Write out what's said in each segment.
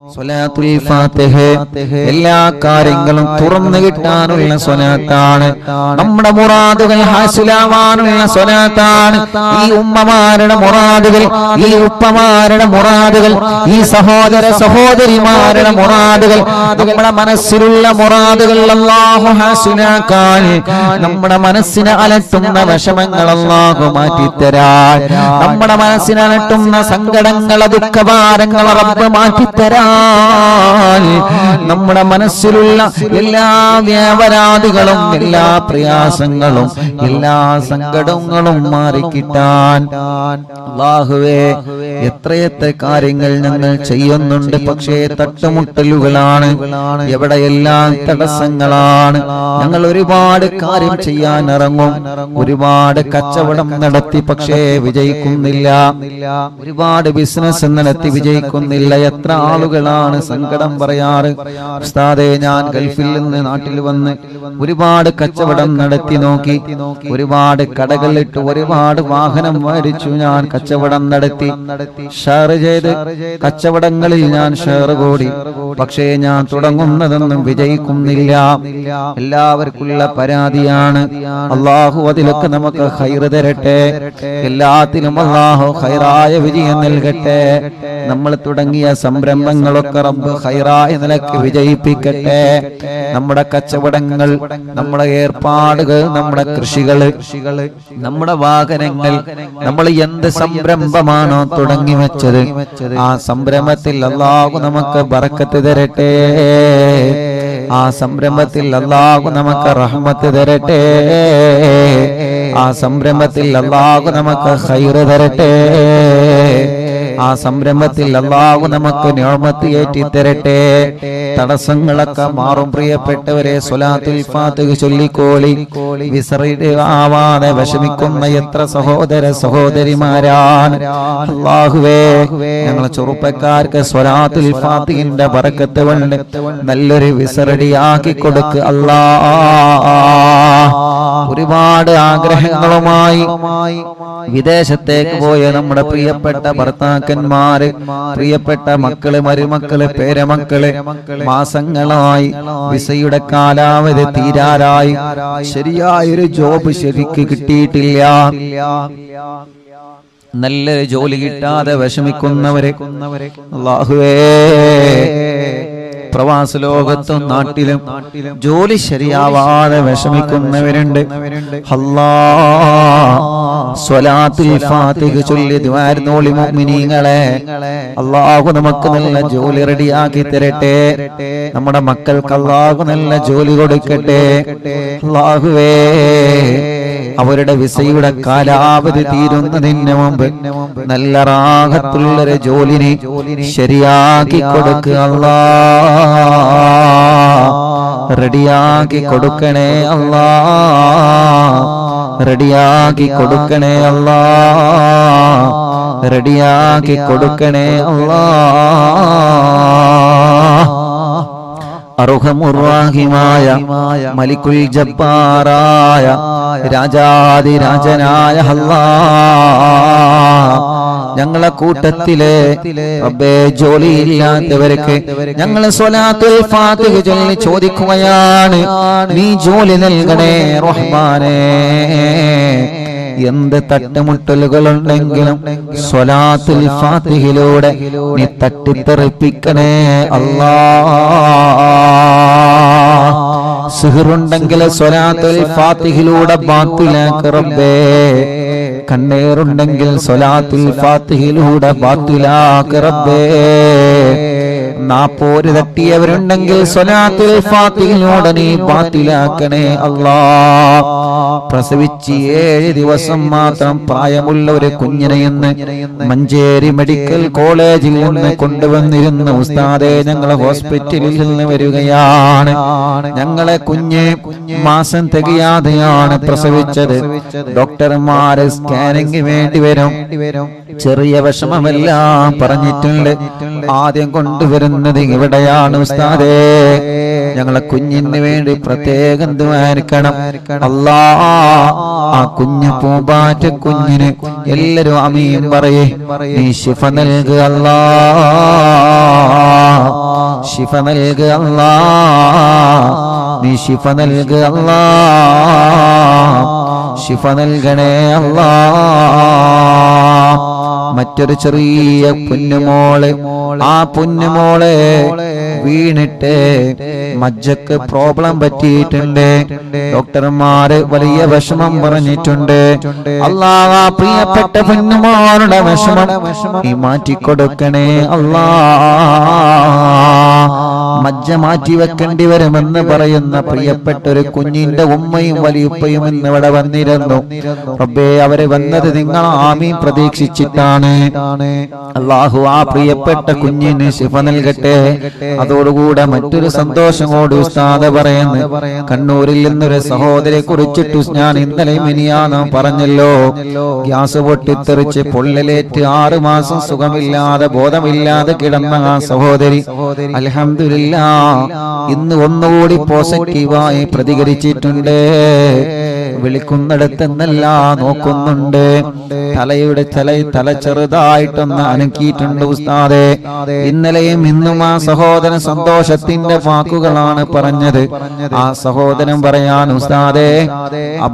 സ്വലാത്തുൽ ഫാത്തിഹ എല്ലാ കാര്യങ്ങളും തുറന്നു കിട്ടാനുള്ള സ്വലാത്താണ്. നമ്മുടെ മുറാദുകൾ ഹാസിലാവാനുള്ള സ്വലാത്താണ്. ഈ ഉമ്മമാരുടെ മുറാദുകൾ, ഈ ഉപ്പമാരുടെ മുറാദുകൾ, ഈ സഹോദര സഹോദരിമാരുടെ മുറാദുകൾ, നമ്മുടെ മനസ്സിലുള്ള മുറാദുകൾ അല്ലാഹു ഹാസിലാക്കാൻ, നമ്മുടെ മനസ്സിനെ അലട്ടുന്ന വിഷമങ്ങൾ അല്ലാഹു മാറ്റിത്തരാൻ, നമ്മുടെ മനസ്സിനെ അലട്ടുന്ന സങ്കടങ്ങൾ ദുഃഖഭാരങ്ങൾ റബ്ബ് മാറ്റിത്തരാൻ, നമ്മുടെ മനസ്സിലുള്ള എല്ലാ വ്യാപരാധികളും എല്ലാ പ്രയാസങ്ങളും എല്ലാ സങ്കടങ്ങളും മാറിക്കിട്ടാൻ അല്ലാഹുവേ എത്രയെത്ര കാര്യങ്ങൾ ഞങ്ങൾ ചെയ്യുന്നുണ്ട്. പക്ഷേ തട്ടുമുട്ടലുകളാണ്, എവിടെയെല്ലാം തടസ്സങ്ങളാണ്. ഞങ്ങൾ ഒരുപാട് കാര്യം ചെയ്യാൻ ഇറങ്ങും, ഒരുപാട് കച്ചവടം നടത്തി പക്ഷേ വിജയിക്കുന്നില്ല, ഒരുപാട് ബിസിനസ് നടത്തി വിജയിക്കുന്നില്ല. എത്ര ആളുകളാണ് സങ്കടം പറയാറ്, ഉസ്താദേ ഞാൻ ഗൾഫിൽ നിന്ന് നാട്ടിൽ വന്ന് ഒരുപാട് കച്ചവടം നടത്തി നോക്കി, ഒരുപാട് കടകളിട്ട് ഒരുപാട് വാഹനം മേടിച്ചു, ഞാൻ കച്ചവടം നടത്തി, ഷെയർ ചെയ്ത് കച്ചവടങ്ങളിൽ ഞാൻ ഷെയർ കൂടി, പക്ഷേ ഞാൻ തുടങ്ങുന്നതൊന്നും വിജയിക്കുന്നില്ല. എല്ലാവർക്കുള്ള പരാതിയാണ്. അല്ലാഹു അതിലൊക്കെ നമുക്ക് ഖൈർ തരട്ടെ, എല്ലാത്തിനും അല്ലാഹു ഖൈറായ വിജയം നൽകട്ടെ. നമ്മൾ തുടങ്ങിയ സംരംഭങ്ങളൊക്കെ റബ്ബ് ഖൈറായ നിലക്ക് വിജയിപ്പിക്കട്ടെ. നമ്മുടെ കച്ചവടങ്ങൾ, നമ്മുടെ ഏർപ്പാടുകൾ, നമ്മുടെ കൃഷികൾ, നമ്മുടെ വാഹനങ്ങൾ, നമ്മൾ എന്ത് സംരംഭമാണോ തുടങ്ങി വെച്ചത് ആ സംരംഭത്തിൽ അല്ലാഹു നമുക്ക് ബറക്കത്ത് തരട്ടെ, ആ സംരംഭത്തിൽ അല്ലാഹു നമുക്ക് റഹ്മത്ത് തരട്ടെ, ആ സംരംഭത്തിൽ അല്ലാഹു നമുക്ക് ഖൈർ തരട്ടെ, ആ സംരംഭത്തിൽ അല്ലാഹു നമുക്ക് നിഅമത്ത് ഏറ്റി തരട്ടെ. തടസ്സങ്ങളൊക്കെ മാറും. പ്രിയപ്പെട്ടവരെ, സ്വലാത്തുൽ ഫാത്തിഹ ചൊല്ലിക്കോളി. വിസറിയുടെ ആവാതെ വിഷമിക്കുന്ന എത്ര സഹോദര സഹോദരിമാരാണ്. അല്ലാഹുവേ, ഞങ്ങളെ ചെറുപ്പക്കാർക്ക് സ്വലാത്തുൽ ഫാത്തിഹിന്റെ ബറക്കത്ത് കൊണ്ട് നല്ലൊരു വിസറടിയാക്കി കൊടുക്ക് അല്ലാഹ്. ഒരുപാട് ആഗ്രഹങ്ങളുമായി വിദേശത്തേക്ക് പോയ നമ്മുടെ പ്രിയപ്പെട്ട ഭർത്താക്കന്മാര്, പ്രിയപ്പെട്ട മക്കള്, മരുമക്കള്, പേരമക്കള് മാസങ്ങളായി വിസയുടെ കാലാവധി തീരാറായി, ശരിയായൊരു ജോബ് ശരിക്ക് കിട്ടിയിട്ടില്ല, നല്ലൊരു ജോലി കിട്ടാതെ വിഷമിക്കുന്നവരെ അല്ലാഹുവേ, പ്രവാസ ലോകത്തും നാട്ടിലും ജോലി ശരിയാവാതെ വിഷമിക്കുന്നവരുണ്ട്. അല്ലാഹ് സ്വലാത്തുൽ ഫാത്തിഹ ചൊല്ലി ദുആർന്നോളി മുഅ്മിനീങ്ങളെ. അല്ലാഹു നമുക്ക് നല്ല ജോലി റെഡിയാക്കി തരട്ടെ, നമ്മുടെ മക്കൾക്ക് അല്ലാഹു നല്ല ജോലി കൊടുക്കട്ടെ. അല്ലാഹുവേ, അവരുടെ വിസയുടെ കാലാവധി തീരുന്നതിന് മുമ്പ് നല്ല റാഹത്തുള്ളൊരു ജോലിനെ ശരിയാക്കി കൊടുക്കുക അല്ലാഹ്, റെഡിയാക്കി കൊടുക്കണേ അല്ലാഹ്, റെഡിയാക്കി കൊടുക്കണേ അല്ലാഹ്, റെഡിയാക്കി കൊടുക്കണേ അല്ലാഹ്. അർഹമുർറാഹിമായ മലിക്കുൽ ജബ്ബാറായ രാജാതിരാജനായ അല്ലാഹ്, ഞങ്ങളെ കൂട്ടത്തിലെ റബ്ബേ ജോലിയില്ലാത്തവർക്ക് ഞങ്ങൾ സ്വലാത്തുൽ ഫാത്തിഹ ചൊല്ലി ചോദിക്കുകയാണ്, നീ ജോലി നൽകണേ റഹ്മാനേ. എന്ത് തട്ടുമുട്ടലുകളുണ്ടെങ്കിലും സ്വലാത്തുൽ ഫാത്തിഹിലൂടെ നീ തട്ടിത്തെറിപ്പിക്കണേ അല്ലാഹ്. സിഹറുണ്ടെങ്കിൽ സ്വലാത്തുൽ ഫാത്തിഹിലൂടെ ബാത്തിലാക്ക് റബ്ബേ, കണ്ണേറുണ്ടെങ്കിൽ സ്വലാത്തുൽ ഫാത്തിഹിലൂടെ ബാത്തിലാക്ക് റബ്ബേ, നാപ്പോര് തട്ടിയവരുണ്ടെങ്കിൽ സ്വലാത്തുൽ ഫാത്തിഹിലൂടെ നീ ബാത്തിലാക്കണേ അല്ലാഹ്. പ്രസവിച്ച് 7 ദിവസം മാത്രം പ്രായമുള്ള ഒരു കുഞ്ഞിനെ ഇന്ന് മഞ്ചേരി മെഡിക്കൽ കോളേജിൽ നിന്ന് കൊണ്ടുവന്നിരുന്ന ഉസ്താദെ, ഞങ്ങളെ ഹോസ്പിറ്റലിൽ നിന്ന് വരികയാണ്. ഞങ്ങളെ കുഞ്ഞ് മാസം തികയാതെയാണ് പ്രസവിച്ചത്. ഡോക്ടർമാര് സ്കാനിങ് വേണ്ടി വരും, ചെറിയ വിഷമമെല്ലാം പറഞ്ഞിട്ടുണ്ട്. ആദ്യം കൊണ്ടുവരുന്നത് ഇവിടെയാണ് ഉസ്താദേ, ഞങ്ങളെ കുഞ്ഞിന് വേണ്ടി പ്രത്യേകം ദുആർക്കണം അല്ലാഹ്. ആ കുഞ്ഞു പൂമ്പാറ്റ കുഞ്ഞിന് എല്ലാരും ആമീൻ പറയേ, നീ ശിഫ നൽകുക അല്ലാഹ്. ശിഫ നൽകുക അല്ലാ, നീ ശിഫ നൽകുക അല്ലാ, ശിഫ നൽകണേ അല്ലാ. മറ്റൊരു ചെറിയ പൊന്നുമോള്, ആ പൊന്നുമോളെ വീണിട്ട് മജ്ജക്ക് പ്രോബ്ലം പറ്റിയിട്ടുണ്ട്. ഡോക്ടർമാര് വലിയ വിഷമം പറഞ്ഞിട്ടുണ്ട്. അല്ലാഹ് ആ പ്രിയപ്പെട്ട പൊന്നുമോളുടെ വിഷമം നീ മാറ്റിക്കൊടുക്കണേ അല്ലാഹ്. മജ്ജ മാറ്റി വെക്കേണ്ടി വരുമെന്ന് പറയുന്ന പ്രിയപ്പെട്ട ഒരു കുഞ്ഞിന്റെ ഉമ്മയും വലിയുപ്പയും ഇന്ന് ഇവിടെ വന്നിരുന്നു. റബ്ബേ, അവര് വന്നത് നിങ്ങൾ ആമീൻ പ്രതീക്ഷിച്ചിട്ടാണ്. അല്ലാഹു ആ പ്രിയപ്പെട്ട കുഞ്ഞിന് ശിഫ നൽകട്ടെ. അതോടുകൂടെ മറ്റൊരു സന്തോഷം കൂടി ഉസ്താദ് പറയുന്നു. കണ്ണൂരിൽ നിന്നൊരു സഹോദരിയെ കുറിച്ചിട്ട് ഞാൻ ഇന്നലെ മിനിയാന്ന് പറഞ്ഞല്ലോ. ഗ്യാസ് പൊട്ടിത്തെറിച്ച് പൊള്ളലേറ്റ് 6 മാസം സുഖമില്ലാതെ ബോധമില്ലാതെ കിടന്ന ആ സഹോദരി അൽഹംദുലില്ലാഹ് ഇന്ന് ഒന്നുകൂടി പോസിറ്റീവായി പ്രതികരിച്ചിട്ടുണ്ട്. വിളിക്കുന്നിടത്തെന്നല്ല നോക്കുന്നുണ്ട്. തല ചെറുതായിട്ടൊന്ന് അനക്കിയിട്ടുണ്ട് ഉസ്താദേ. ഇന്നലെയും ഇന്നും ആ സഹോദരൻ സന്തോഷത്തിന്റെ വാക്കുകളാണ് പറഞ്ഞത്. ആ സഹോദരൻ പറയാൻ ഉസ്താദേ,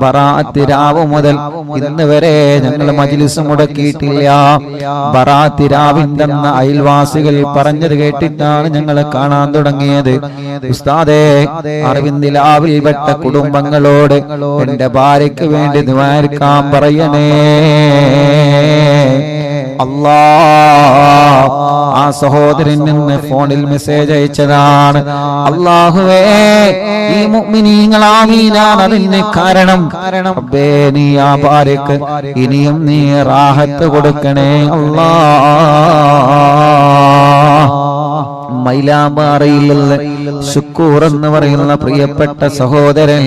ബറാഅത്ത് രാവ് മുതൽ ഇന്ന് വരെ ഞങ്ങൾ മജ്ലിസ് മുടക്കിയിട്ടില്ല. ബറാഅത്ത് രാവിന്റെ അയൽവാസികൾ പറഞ്ഞത് കേട്ടിട്ടാണ് ഞങ്ങൾ കാണാൻ തുടങ്ങിയത്. ഉസ്താദേ, അറിവിന്ദിലാവിൽ പെട്ട കുടുംബങ്ങളോട് എന്റെ ഭാര്യയ്ക്ക് വേണ്ടി ദുആക്കാൻ പറയണേ അല്ലാഹ്. ആ സഹോദരൻ നിന്ന് ഫോണിൽ മെസ്സേജ് അയച്ചതാണ്. അല്ലാഹുവേ, ഈ മുഅ്മിനീങ്ങൾ ആമീനാണ് അതിന് കാരണം. റബ്ബേ, നീ ആ ഭാര്യക്ക് ഇനിയും നീ റാഹത്ത് കൊടുക്കണേ അല്ലാഹ്. മൈലാമ്പാറയിലുള്ള ശുക്കൂർ എന്ന് പറയുന്ന പ്രിയപ്പെട്ട സഹോദരൻ,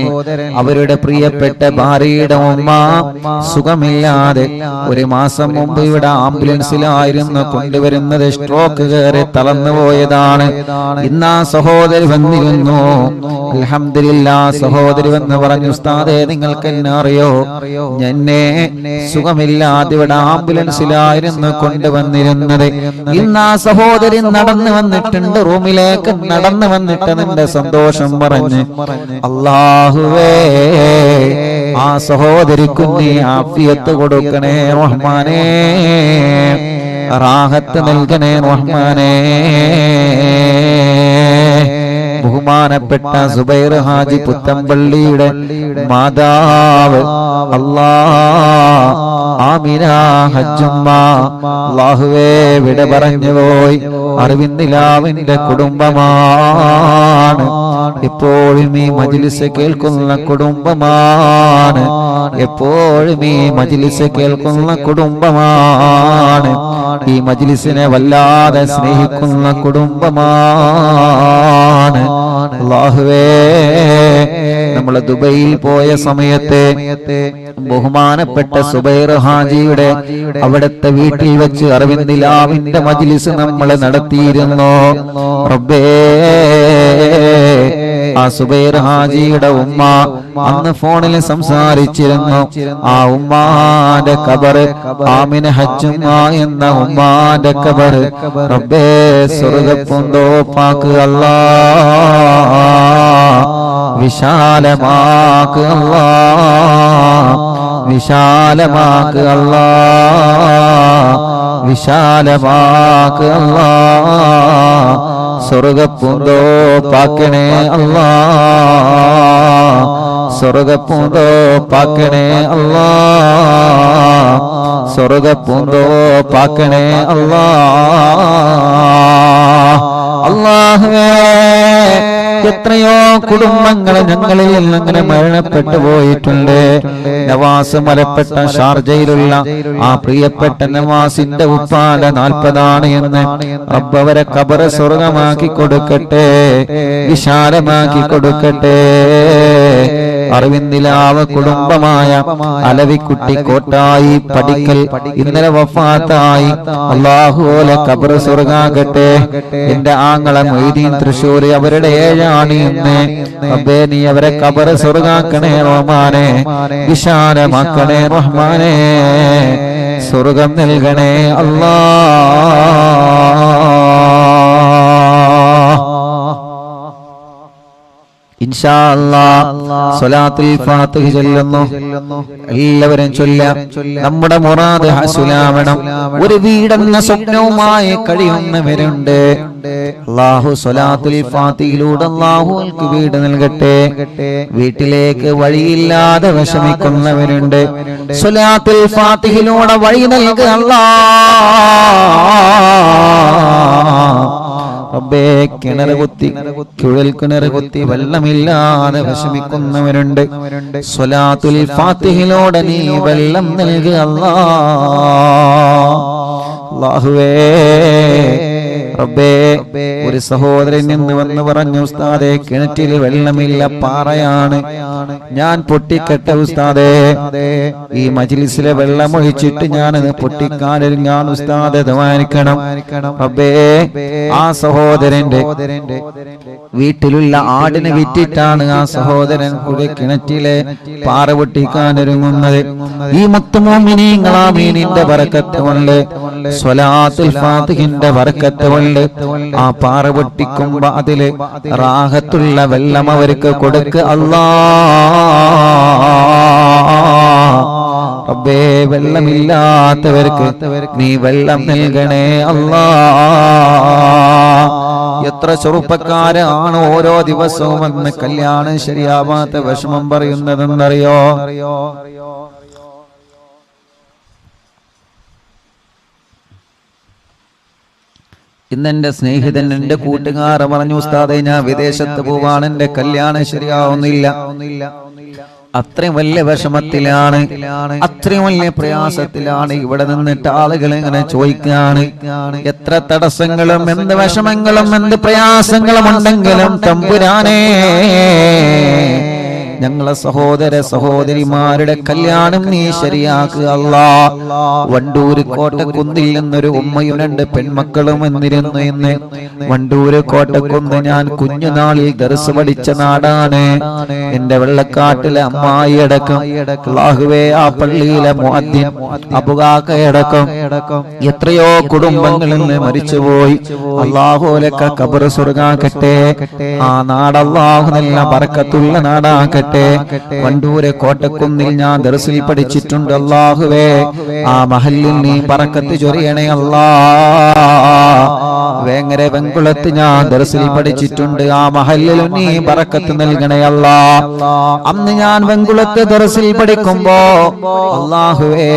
അവരുടെ പ്രിയപ്പെട്ട ഭാര്യയുടെ ഉമ്മ സുഖമില്ലാതെ 1 മാസം മുമ്പ് ഇവിടെ ആംബുലൻസിലായിരുന്നു കൊണ്ടുവരുന്നത്. സ്ട്രോക്ക് കയറി തളർന്നു പോയതാണ്. ഇന്ന് ആ സഹോദരി വന്നിരുന്നു. അൽഹംദുലില്ലാഹ്, സഹോദരി വന്ന് പറഞ്ഞു, ഉസ്താദേ, നിങ്ങൾക്ക് എന്നെ അറിയോ? എന്നെ സുഖമില്ലാതെ ഇവിടെ ആംബുലൻസിലായിരുന്നു കൊണ്ടുവന്നിരുന്നത്. ഇന്ന് ആ സഹോദരി നടന്നു വന്നിട്ടുണ്ട്, റൂമിലേക്ക് നടന്നു വന്നിട്ട് നിന്റെ സന്തോഷം പറഞ്ഞ് അല്ലാഹുവേ, ആ സഹോദരിക്ക് നീ ആഫിയത്ത് കൊടുക്കണേ റഹ്മാനേ, റാഹത്ത് നൽകണേ റഹ്മാനേ. ബഹുമാനപ്പെട്ട സുബൈർ ഹാജി പുത്തമ്പള്ളിയുടെ മാതാവ് അല്ലാഹ് ആമിന ഹജ്ജുമ്മ അല്ലാഹുവേ വിട പറഞ്ഞു പോയി. അറിവിന്ദിലാവിന്റെ കുടുംബമാണ്, എപ്പോഴും ഈ മജ്ലിസ് കേൾക്കുന്ന കുടുംബമാണ്, എപ്പോഴും ഈ മജ്ലിസ് കേൾക്കുന്ന കുടുംബമാണ്, ഈ മജ്ലിസിനെ വല്ലാതെ സ്നേഹിക്കുന്ന കുടുംബമാണ്. അല്ലാഹുവേ, നമ്മൾ ദുബൈയിൽ പോയ സമയത്ത് ബഹുമാനപ്പെട്ട സുബൈർ ഹാജിയുടെ അവിടുത്തെ വീട്ടിൽ വെച്ച് അറിവിന്ദിലാവിന്റെ മജ്ലിസ് നമ്മൾ നടത്തിയിരുന്നു. റബ്ബേ, ആ സുബൈർ ഹാജിയുടെ ഉമ്മ അന്ന് ഫോണിൽ സംസാരിച്ചിരുന്നു. ആ ഉമ്മാന്റെ ഖബർ, ആമിന ഹജ്ജുമ്മ എന്ന ഉമ്മാന്റെ ഖബർ റബ്ബേ സ്വർഗ്ഗപ്പൂന്തോപ്പാക്ക് അല്ലാഹ്, വിശാലമാക്ക് അല്ലാഹ്, വിശാലമാക്ക് അല്ലാഹ്, വിശാലമാക്ക് അല്ലാഹ്. സ്വർഗ്ഗപ്പൂന്തോപ്പാക്കണേ അല്ലാഹ്, സ്വർഗ്ഗപ്പൂന്തോപ്പാക്കണേ അല്ലാഹ്, സ്വർഗ്ഗപ്പൂന്തോപ്പാക്കണേ അല്ലാഹ്. അല്ലാഹുവേ, എത്രയോ കുടുംബങ്ങൾ ഞങ്ങളിൽ അങ്ങനെ മരണപ്പെട്ടു പോയിട്ടുണ്ട്. നവാസ് മലപ്പെട്ട ഷാർജയിലുള്ള ആ പ്രിയപ്പെട്ട നവാസിന്റെ ഉപ്പാന്റെ 40 എന്ന് റബ്ബ് അവരെ ഖബർ സ്വർഗമാക്കി കൊടുക്കട്ടെ, വിശാലമാക്കി കൊടുക്കട്ടെ. അറിവിന്ദിലാവ് കുടുംബമായ അലവിക്കുട്ടി കോട്ടായി പടിക്കൽ ഇന്നലെ വഫാത്തായി. അല്ലാഹുവേ, ഖബർ സ്വർഗാകട്ടെ. എന്റെ ആങ്ങള മൊയ്തീൻ തൃശ്ശൂർ, അവരുടെ 7 ഇന്ന്. റബ്ബേ, നീ അവരെ ഖബർ സ്വർഗാക്കണേ റഹ്മാനേ, വിശാലമാക്കണേ റഹ്മാനേ, സ്വർഗം നൽകണേ അല്ലാഹ്. ഇൻഷാ അല്ലാഹ് സ്വലാത്തുൽ ഫാത്തിഹ ചൊല്ലുന്നു. എല്ലാവരും ചൊല്ലാം. നമ്മുടെ മുറാദ് ഹസുലാവണം. ഒരു വീടെന്ന സ്വപ്നവുമായി കഴിയുന്നവരുണ്ട്. അല്ലാഹു സ്വലാത്തുൽ ഫാത്തിഹയിലൂടെ അല്ലാഹുവിற்கு വീട് നൽകട്ടെ. വീട്ടിലേക്ക് വഴിയില്ലാതെ വിഷമിക്കുന്നവരുണ്ട്. സ്വലാത്തുൽ ഫാത്തിഹയിലൂടെ വഴി നൽകുക റബ്ബേ. കിണർ കുത്തി കുഴൽ കിണർ കുത്തി വെള്ളമില്ലാതെ വിഷമിക്കുന്നവരുണ്ട്. സ്വലാത്തുൽ ഫാത്തിഹയിലൂടെ നീ വെള്ളം നൽകുക അല്ലാഹുവേ. റബ്ബേ, ഒരു സഹോദരൻ നിന്ന് വന്ന് പറഞ്ഞു, ഉസ്താദേ കിണറ്റിൽ വെള്ളമില്ല, പാറയാണ്, ഞാൻ പൊട്ടിക്കട്ടെ ഉസ്താദേ. ഈ മജ്ലിസിലെ വെള്ളം ഒഴിച്ചിട്ട് ഞാനത് പൊട്ടിക്കാനൊരുങ്ങാൻ ഉസ്താദേ, ദുആനിക്കണം. റബ്ബേ, ആ സഹോദരന്റെ വീട്ടിലുള്ള ആടിനെ വിറ്റിട്ടാണ് ആ സഹോദരൻ ഒരു കിണറ്റിലെ പാറ പൊട്ടിക്കാനൊരുങ്ങുന്നത്. ഈ മുത്തുമോമിനീങ്ങളാമീനിന്റെ ബറക്കത്ത് കൊണ്ട്, സ്വലാത്തുൽ ഫാത്തിഹിന്റെ ബറക്കത്ത് കൊണ്ട് ആ പാറ പൊട്ടിക്കുമ്പോ അതില് റാഹത്തുള്ള വെള്ളം അവർക്ക് കൊടുക്കുക അല്ലാഹ്. റബ്ബേ, വെള്ളമില്ലാത്തവർക്ക് നീ വെള്ളം നൽകണേ അല്ലാഹ്. എത്ര ചെറുപ്പക്കാരാണ് ഓരോ ദിവസവും വന്ന് കല്യാണം ശരിയാവാത്ത വിഷമം പറയുന്നതെന്നറിയോ? ഇന്നെന്റെ സ്നേഹിതൻ, എന്റെ കൂട്ടുകാരൻ പറഞ്ഞു, ഉസ്താദേ ഞാൻ വിദേശത്ത് പോവാണ്, എന്റെ കല്യാണം ശരിയാവുന്നില്ല. അത്രയും വലിയ വിഷമത്തിലാണ്, അത്രയും വലിയ പ്രയാസത്തിലാണ്. ഇവിടെ നിന്നിട്ട് ആളുകൾ ഇങ്ങനെ ചോദിക്കാണ്, എത്ര തടസ്സങ്ങളും എന്ത് വിഷമങ്ങളും എന്ത് പ്രയാസങ്ങളും ഉണ്ടെങ്കിലും തമ്പുരാനേ, ഞങ്ങളെ സഹോദര സഹോദരിമാരുടെ കല്യാണം നീ ശരിയാക്കുക അല്ലാഹ്. വണ്ടൂര് കോട്ടക്കുന്നിൽ നിന്നൊരു ഉമ്മയും രണ്ട് പെൺമക്കളും വന്നിരുന്നു. ഇന്ന് വണ്ടൂര് കോട്ടക്കുന്ന് ഞാൻ കുഞ്ഞുനാളിൽ ദർസ് പഠിച്ച നാടാണ്. എന്റെ വെള്ളക്കാട്ടിലെ അമ്മായി അടക്കം, അല്ലാഹുവേ, ആ പള്ളിയിലെ മുഅദ്ദിൻ അബുകാക്കയടക്കം എത്രയോ കുടുംബങ്ങളിൽ നിന്ന് മരിച്ചുപോയി. അല്ലാഹുലക്ക ഖബർ സ്വർഗ്ഗാക്കട്ടെ. ആ നാട് അല്ലാഹു നല്ല ബറക്കത്തുള്ള നാടാക്കട്ടെ. വണ്ടൂരെ കോട്ടക്കുന്നിൽ ഞാൻ ദർസിൽ പഠിച്ചിട്ടുണ്ട്. അല്ലാഹുവേ, ആ മഹല്ലിൽ നീ ബറക്കത്ത് ചൊരിയണേ അല്ലാഹ്. വേങ്ങര വെങ്കുളത്ത് ഞാൻ ദർസിൽ പഠിച്ചിട്ടുണ്ട്. ആ മഹല്ലിൽ നീ ബറക്കത്ത് നൽകണേ അല്ലാഹ്. അന്ന് ഞാൻ വെങ്കുളത്ത് ദർസിൽ പഠിക്കുമ്പോ അല്ലാഹുവേ,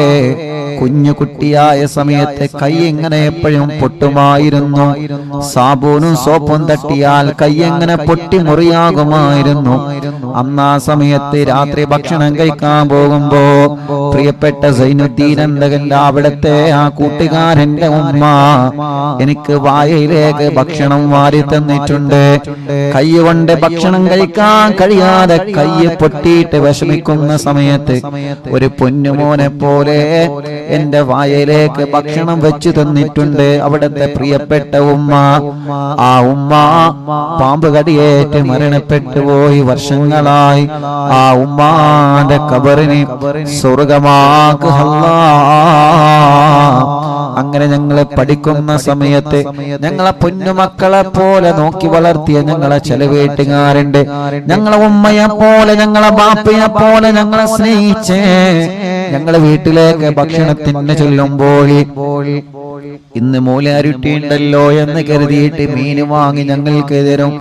കുഞ്ഞു കുട്ടിയായ സമയത്ത് കൈ എങ്ങനെ എപ്പോഴും പൊട്ടുമായിരുന്നു. സാബൂനും സോപ്പും തട്ടിയാൽ കൈ എങ്ങനെ പൊട്ടി മുറിയാകുമായിരുന്നു. അന്ന് ആ സമയത്ത് രാത്രി ഭക്ഷണം കഴിക്കാൻ പോകുമ്പോ പ്രിയപ്പെട്ട സൈനുദ്ദീൻ എന്തകന്റെ അവിടത്തെ ആ കൂട്ടുകാരന്റെ ഉമ്മ എനിക്ക് വായയിലേക്ക് ഭക്ഷണം വാരി തന്നിട്ടുണ്ട്. കൈ കൊണ്ട് ഭക്ഷണം കഴിക്കാൻ കഴിയാതെ കൈ പൊട്ടിയിട്ട് വിഷമിക്കുന്ന സമയത്ത് ഒരു പൊന്നുമോനെ പോലെ എന്റെ വായയിലേക്ക് ഭക്ഷണം വെച്ചു തന്നിട്ടുണ്ട് അവിടത്തെ പ്രിയപ്പെട്ട ഉമ്മ. ആ ഉമ്മ പാമ്പ് കടിയേറ്റ് മരണപ്പെട്ടു പോയി വർഷങ്ങളായി. ആ ഉമ്മാന്റെ ഖബറിനെ സ്വർഗ്ഗമാക്കുക അല്ലാഹ്. അങ്ങനെ ഞങ്ങളെ പഠിക്കുന്ന സമയത്ത് ഞങ്ങളെ പൊന്നുമക്കളെ പോലെ നോക്കി വളർത്തിയ ഞങ്ങളെ ചില വീട്ടുകാരുണ്ട്. ഞങ്ങളെ ഉമ്മയെ പോലെ ഞങ്ങളെ ബാപ്പയെ പോലെ ഞങ്ങളെ സ്നേഹിച്ചേ ഞങ്ങളെ വീട്ടിലേക്ക് ഭക്ഷണത്തിന് ചെല്ലുമ്പോൾ ഇന്ന് മൂലാരുട്ടി ഉണ്ടല്ലോ എന്ന് കരുതിയിട്ട് മീൻ വാങ്ങി ഞങ്ങൾക്ക് തരും,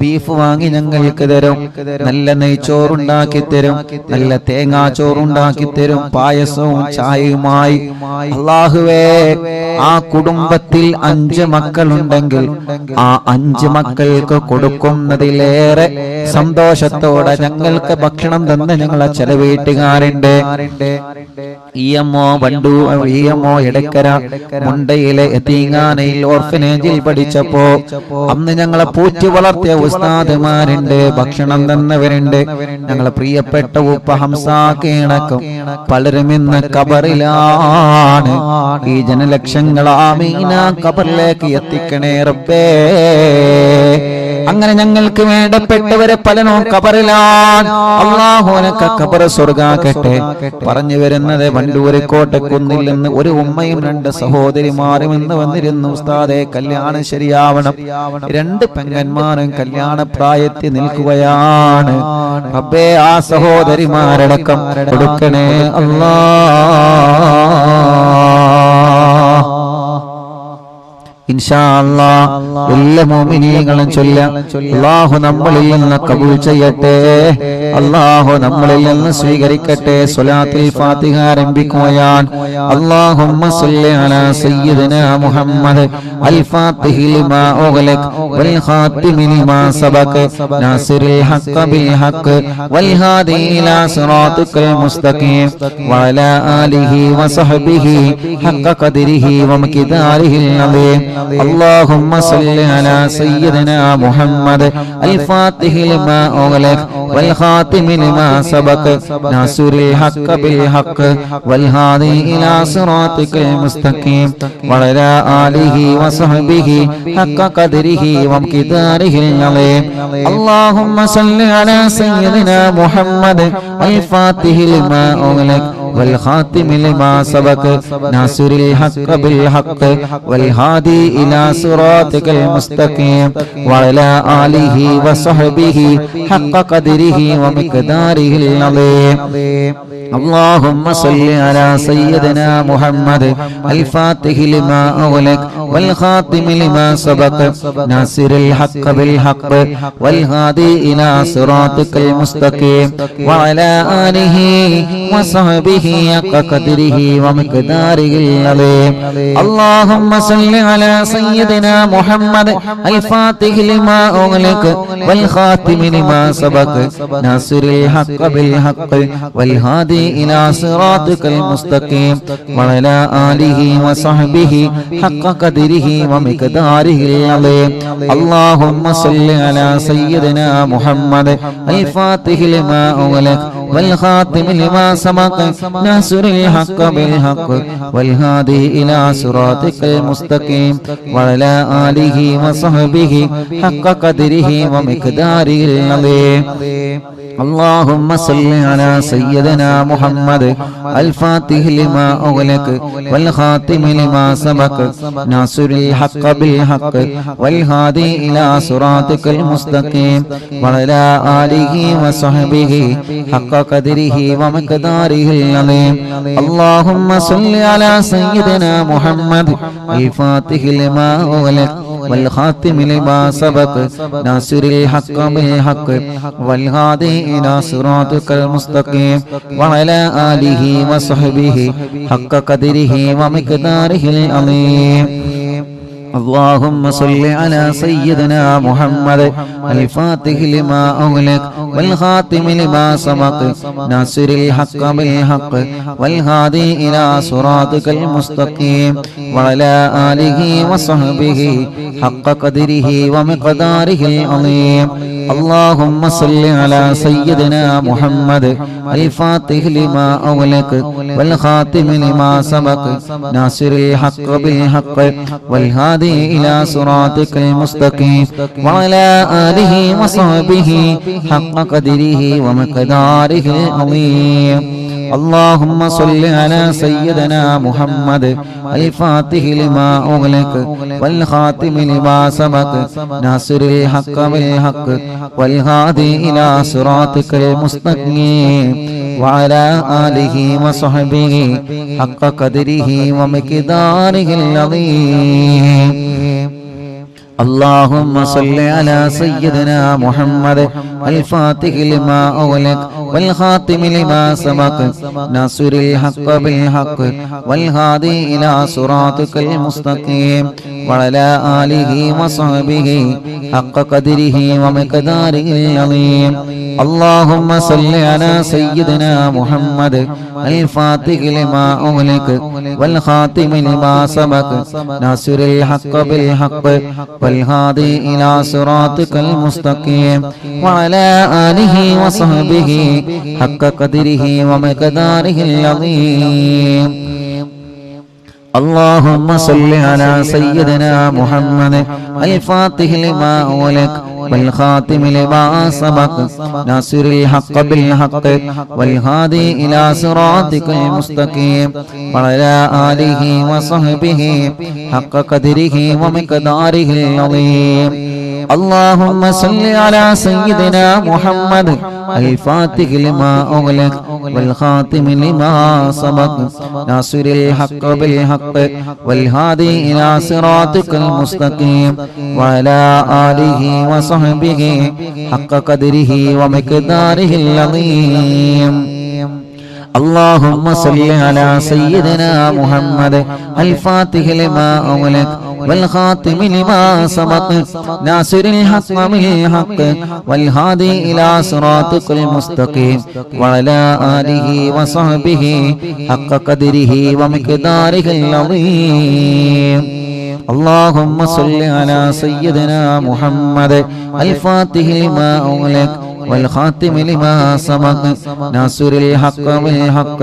ബീഫ് വാങ്ങി ഞങ്ങൾക്ക് തരും, നല്ല നെയ്ച്ചോറുണ്ടാക്കി തരും, നല്ല തേങ്ങാച്ചോറുണ്ടാക്കി തരും, പായസവും ചായയുമായി. അല്ലാഹുവേ, ആ കുടുംബത്തിൽ 5 മക്കളുണ്ടെങ്കിൽ ആ 5 മക്കൾക്ക് കൊടുക്കുന്നതിലേറെ സന്തോഷത്തോടെ ഞങ്ങൾക്ക് ഭക്ഷണം തന്ന് ഞങ്ങളെ ചില വീട്ടുകാരുണ്ട്. ഇഎംഒ വണ്ടു, ഇഎംഒ എടക്കര മുണ്ടയിലെ എത്തീങ്ങാനയിൽ ഓർഫനേജിൽ പഠിച്ചപ്പോ അന്ന് ഞങ്ങളെ പൂറ്റി വളർത്തിയ ഉസ്താദുമാരുണ്ട്, ഭക്ഷണം തന്നവരുണ്ട്. ഞങ്ങളെ പ്രിയപ്പെട്ട ഉപ്പ ഹംസാക്കണക്കും പലരും ഇന്ന് ഖബറിലാണ്. ഈ ജനലക്ഷങ്ങൾ ആമീന ഖബറിലേക്ക് എത്തിക്കണേ റബ്ബേ. അങ്ങനെ ഞങ്ങൾക്ക് വേണ്ടപ്പെട്ടവരെ പലനോ ഖബറിലാണ്. അല്ലാഹു അനക ഖബർ സ്വർഗ്ഗാക്കട്ടെ. പറഞ്ഞു വരുന്നത് വണ്ടൂർ കോട്ടക്കുന്നിൽ നിന്ന് ഒരു ഉമ്മയും രണ്ട് സഹോദരിമാരും ഇന്ന് വന്നിരുന്നു. ഉസ്താദേ, കല്യാണം ശരിയാവണം. രണ്ട് പെങ്ങന്മാരും കല്യാണ പ്രായത്തിൽ നിൽക്കുകയാണ്. റബ്ബേ, ആ സഹോദരിമാരടക്കം കൊടുക്കണേ അല്ലാ. ഇൻഷാ അല്ലാഹ് എല്ലാ മുഅ്മിനീങ്ങളും ചൊല്ലാം. അല്ലാഹു നമ്മളിൽ നിന്ന് കബൂൽ ചെയ്യട്ടെ. അല്ലാഹു നമ്മളിൽ നിന്ന് സ്വീകരിക്കട്ടെ. സ്വലാത്തുൽ ഫാത്തിഹ ആരംഭിക്കുകയാണ്. അല്ലാഹുമ്മ സ്വല്ലി അലാ സയ്യിദിനാ മുഹമ്മദ് അൽ ഫാത്തിഹി ലിമാ ഉഗ്ലഖ വൽ ഖാതിമി ലിമാ സബഖ നാസിറിൽ ഹഖ് ബിൽ ഹഖ് വൽ ഹാദി ഇലാ സിറാത്തിക്കൽ മുസ്തഖീം വഅലാ ആലിഹി വസഹ്ബിഹി ഹഖ് ഖദ്രിഹി വമിഖ്ദാരിഹിൽ അദീം. اللهم صل على سيدنا محمد الفاتح لما أغلق والخاتم لما سبق ناصر الحق بالحق والهادي إلى صراطك المستقيم وعلى آله وصحبه حق قدره ومقداره العظيم. اللهم صل على سيدنا محمد الفاتح لما أغلق والخاتم لما سبق ناصر الحق بالحق والهادي إلى صراطك المستقيم وعلى آله وصحبه حق قدره ومقداره العظيم. اللهم صل على سيدنا محمد الفاتح لما أغلق والخاتم لما سبق ناصر الحق بالحق والهادي إلى صراطك المستقيم وعلى آله وصحبه حق قدره ومقداره العظيم. اللهم صل على سيدنا محمد الفاتح لما أغلق والخاتم لما سبق ناصر الحق بالحق والهادي إلى صراطك المستقيم وعلى آله وصحبه حق قدره ومقداره العظيم. اللهم صل على سيدنا محمد الفاتح لما أغلق والخاتم لما سبق ناصر الحق بالحق والهادي إلى صراطك المستقيم وعلى آله وصحبه حق قدره ومقداره العظيم. اللهم صل على سيدنا محمد الفاتح لما أغلق والخاتم لما سبق ناصر الحق بالحق والهادي إلى صراطك المستقيم وعلى آله وصحبه حق قدره ومقداره العظيم. اللهم صل على سيدنا محمد الفاتح لما أغلق والخاتم لما سبق ناصر الحق بالحق والهادي إلى صراطك المستقيم وعلى آله وصحبه حق قدره ومقداره العظيم. اللهم صل على سيدنا محمد الفاتح لما أغلق والخاتم لما سبق ناصر الحق بالحق والهادي إلى صراطك المستقيم وعلى آله وصحبه حق قدره ومقداره العظيم. اللهم صل على سيدنا محمد الفاتح لما أغلق والخاتم لما سبق ناصر الحق بالحق والهادي إلى صراطك المستقيم وعلى آله وصحبه حق قدره ومقداره العظيم. اللهم صل على سيدنا محمد الفاتح لما أغلق والخاتم لما سبق ناصر الحق بالحق والهادي إلى صراطك المستقيم وعلى آله وصحبه حق قدره ومقداره العظيم. اللهم صل على سيدنا محمد الفاتح لما أغلق والخاتم لما سبق ناصر الحق بالحق والهادي إلى صراطك المستقيم وعلى آله وصحبه حق قدره ومقداره العظيم. اللهم صل على سيدنا محمد الفاتح لما أغلق والخاتم لما سبق ناصر الحق بالحق والهادي إلى صراطك المستقيم وعلى آله وصحبه حق قدره ومقداره العظيم. اللهم صل على سيدنا محمد الفاتح لما أغلق والخاتم لما سبق ناصر الحق بالحق والهادي إلى صراطك المستقيم وعلى آله وصحبه حق قدره ومقداره العظيم. اللهم صل على سيدنا محمد الفاتح لما أغلق والخاتم لما سبق ناصر الحق بالحق والهادي إلى صراطك المستقيم وعلى آله وصحبه حق قدره ومقداره العظيم. اللهم صل على سيدنا محمد الفاتح لما أغلق والخاتم لما سبق ناصر الحق بالحق والهادي إلى صراطك المستقيم وعلى آله وصحبه حق قدره ومقداره العظيم. اللهم صل على سيدنا محمد الفاتح لما أغلق والخاتم لما سبق ناصر الحق بالحق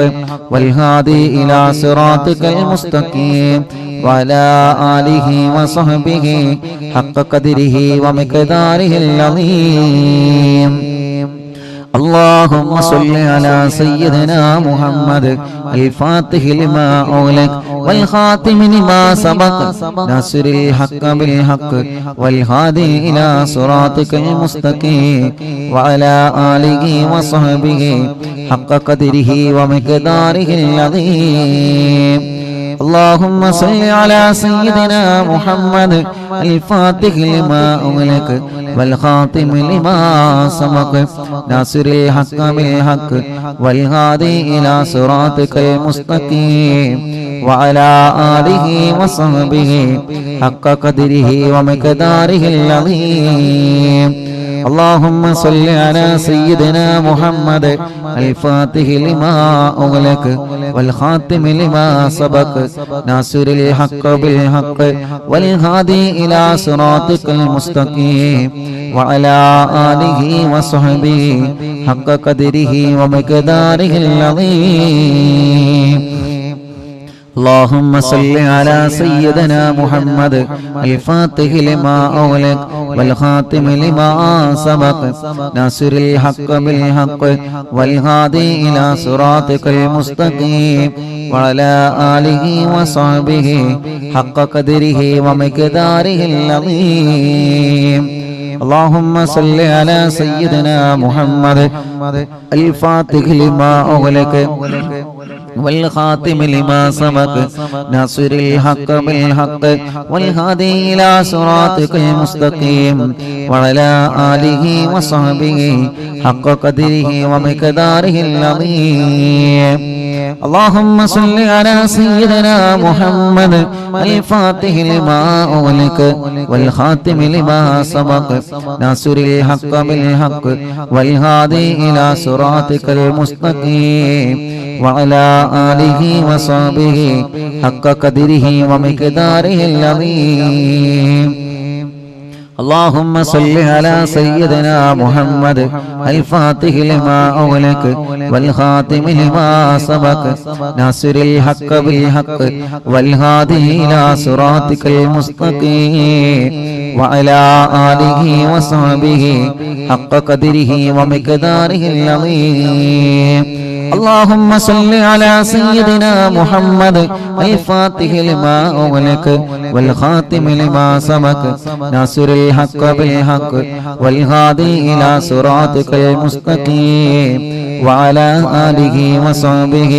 والهادي إلى صراطك المستقيم وعلى آله وصحبه حق قدره ومقداره العظيم. اللهم صل على سيدنا محمد الفاتح لما أغلق والخاتم لما سبق ناصر الحق بالحق والهادي إلى صراطك المستقيم وعلى آله وصحبه حق قدره ومقداره العظيم. اللهم صل على سيدنا محمد الفاتح لما أغلق والخاتم لما سبق ناصر الحق بالحق والهادي إلى صراطك المستقيم وعلى آله وصحبه حق قدره ومقداره العظيم. اللهم صل على سيدنا محمد الفاتح لما أغلق والخاتم لما سبق ناصر الحق بالحق والهادي إلى صراطك المستقيم وعلى آله وصحبه حق قدره ومقداره العظيم. اللهم صل على سيدنا محمد الفاتح لما أغلق والخاتم لما سبق ناصر الحق بالحق والهادي إلى صراطك المستقيم وعلى آله وصحبه حق قدره ومقداره العظيم. اللهم صل على سيدنا محمد الفاتح لما أغلق والخاتم لما سبق ناصر الحق بالحق والهادي إلى صراطك المستقيم وعلى آله وصحبه حق قدره ومقداره العظيم. اللهم صل على سيدنا محمد الفاتح لما أغلق والخاتم لما سبق ناصر الحق بالحق والهادي إلى صراطك المستقيم وعلى آله وصحبه حق قدره ومقداره العظيم. اللهم صل على سيدنا محمد الفاتح لما أغلق والخاتم لما سبق ناصر الحق بالحق والهادي إلى صراطك المستقيم وعلى آله وصحبه حق قدره ومقداره العظيم. اللهم صل على سيدنا محمد الفاتح لما أغلق والخاتم لما سبق ناصر الحق بالحق والهادي إلى صراطك المستقيم وعلى آله وصحبه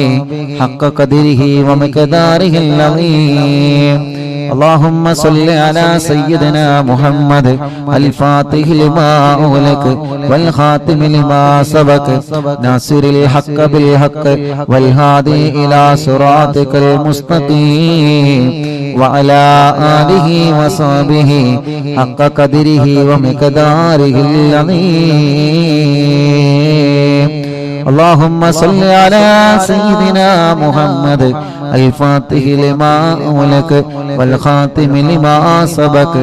حق قدره ومقداره العظيم. اللهم صل على سيدنا محمد الفاتح لما أغلق والخاتم لما سبق ناصر الحق بالحق والهادي إلى صراطك المستقيم وعلى آله وصحبه حق قدره ومقداره العظيم. اللهم صل على سيدنا محمد الفاتح لما أغلق والخاتم لما سبق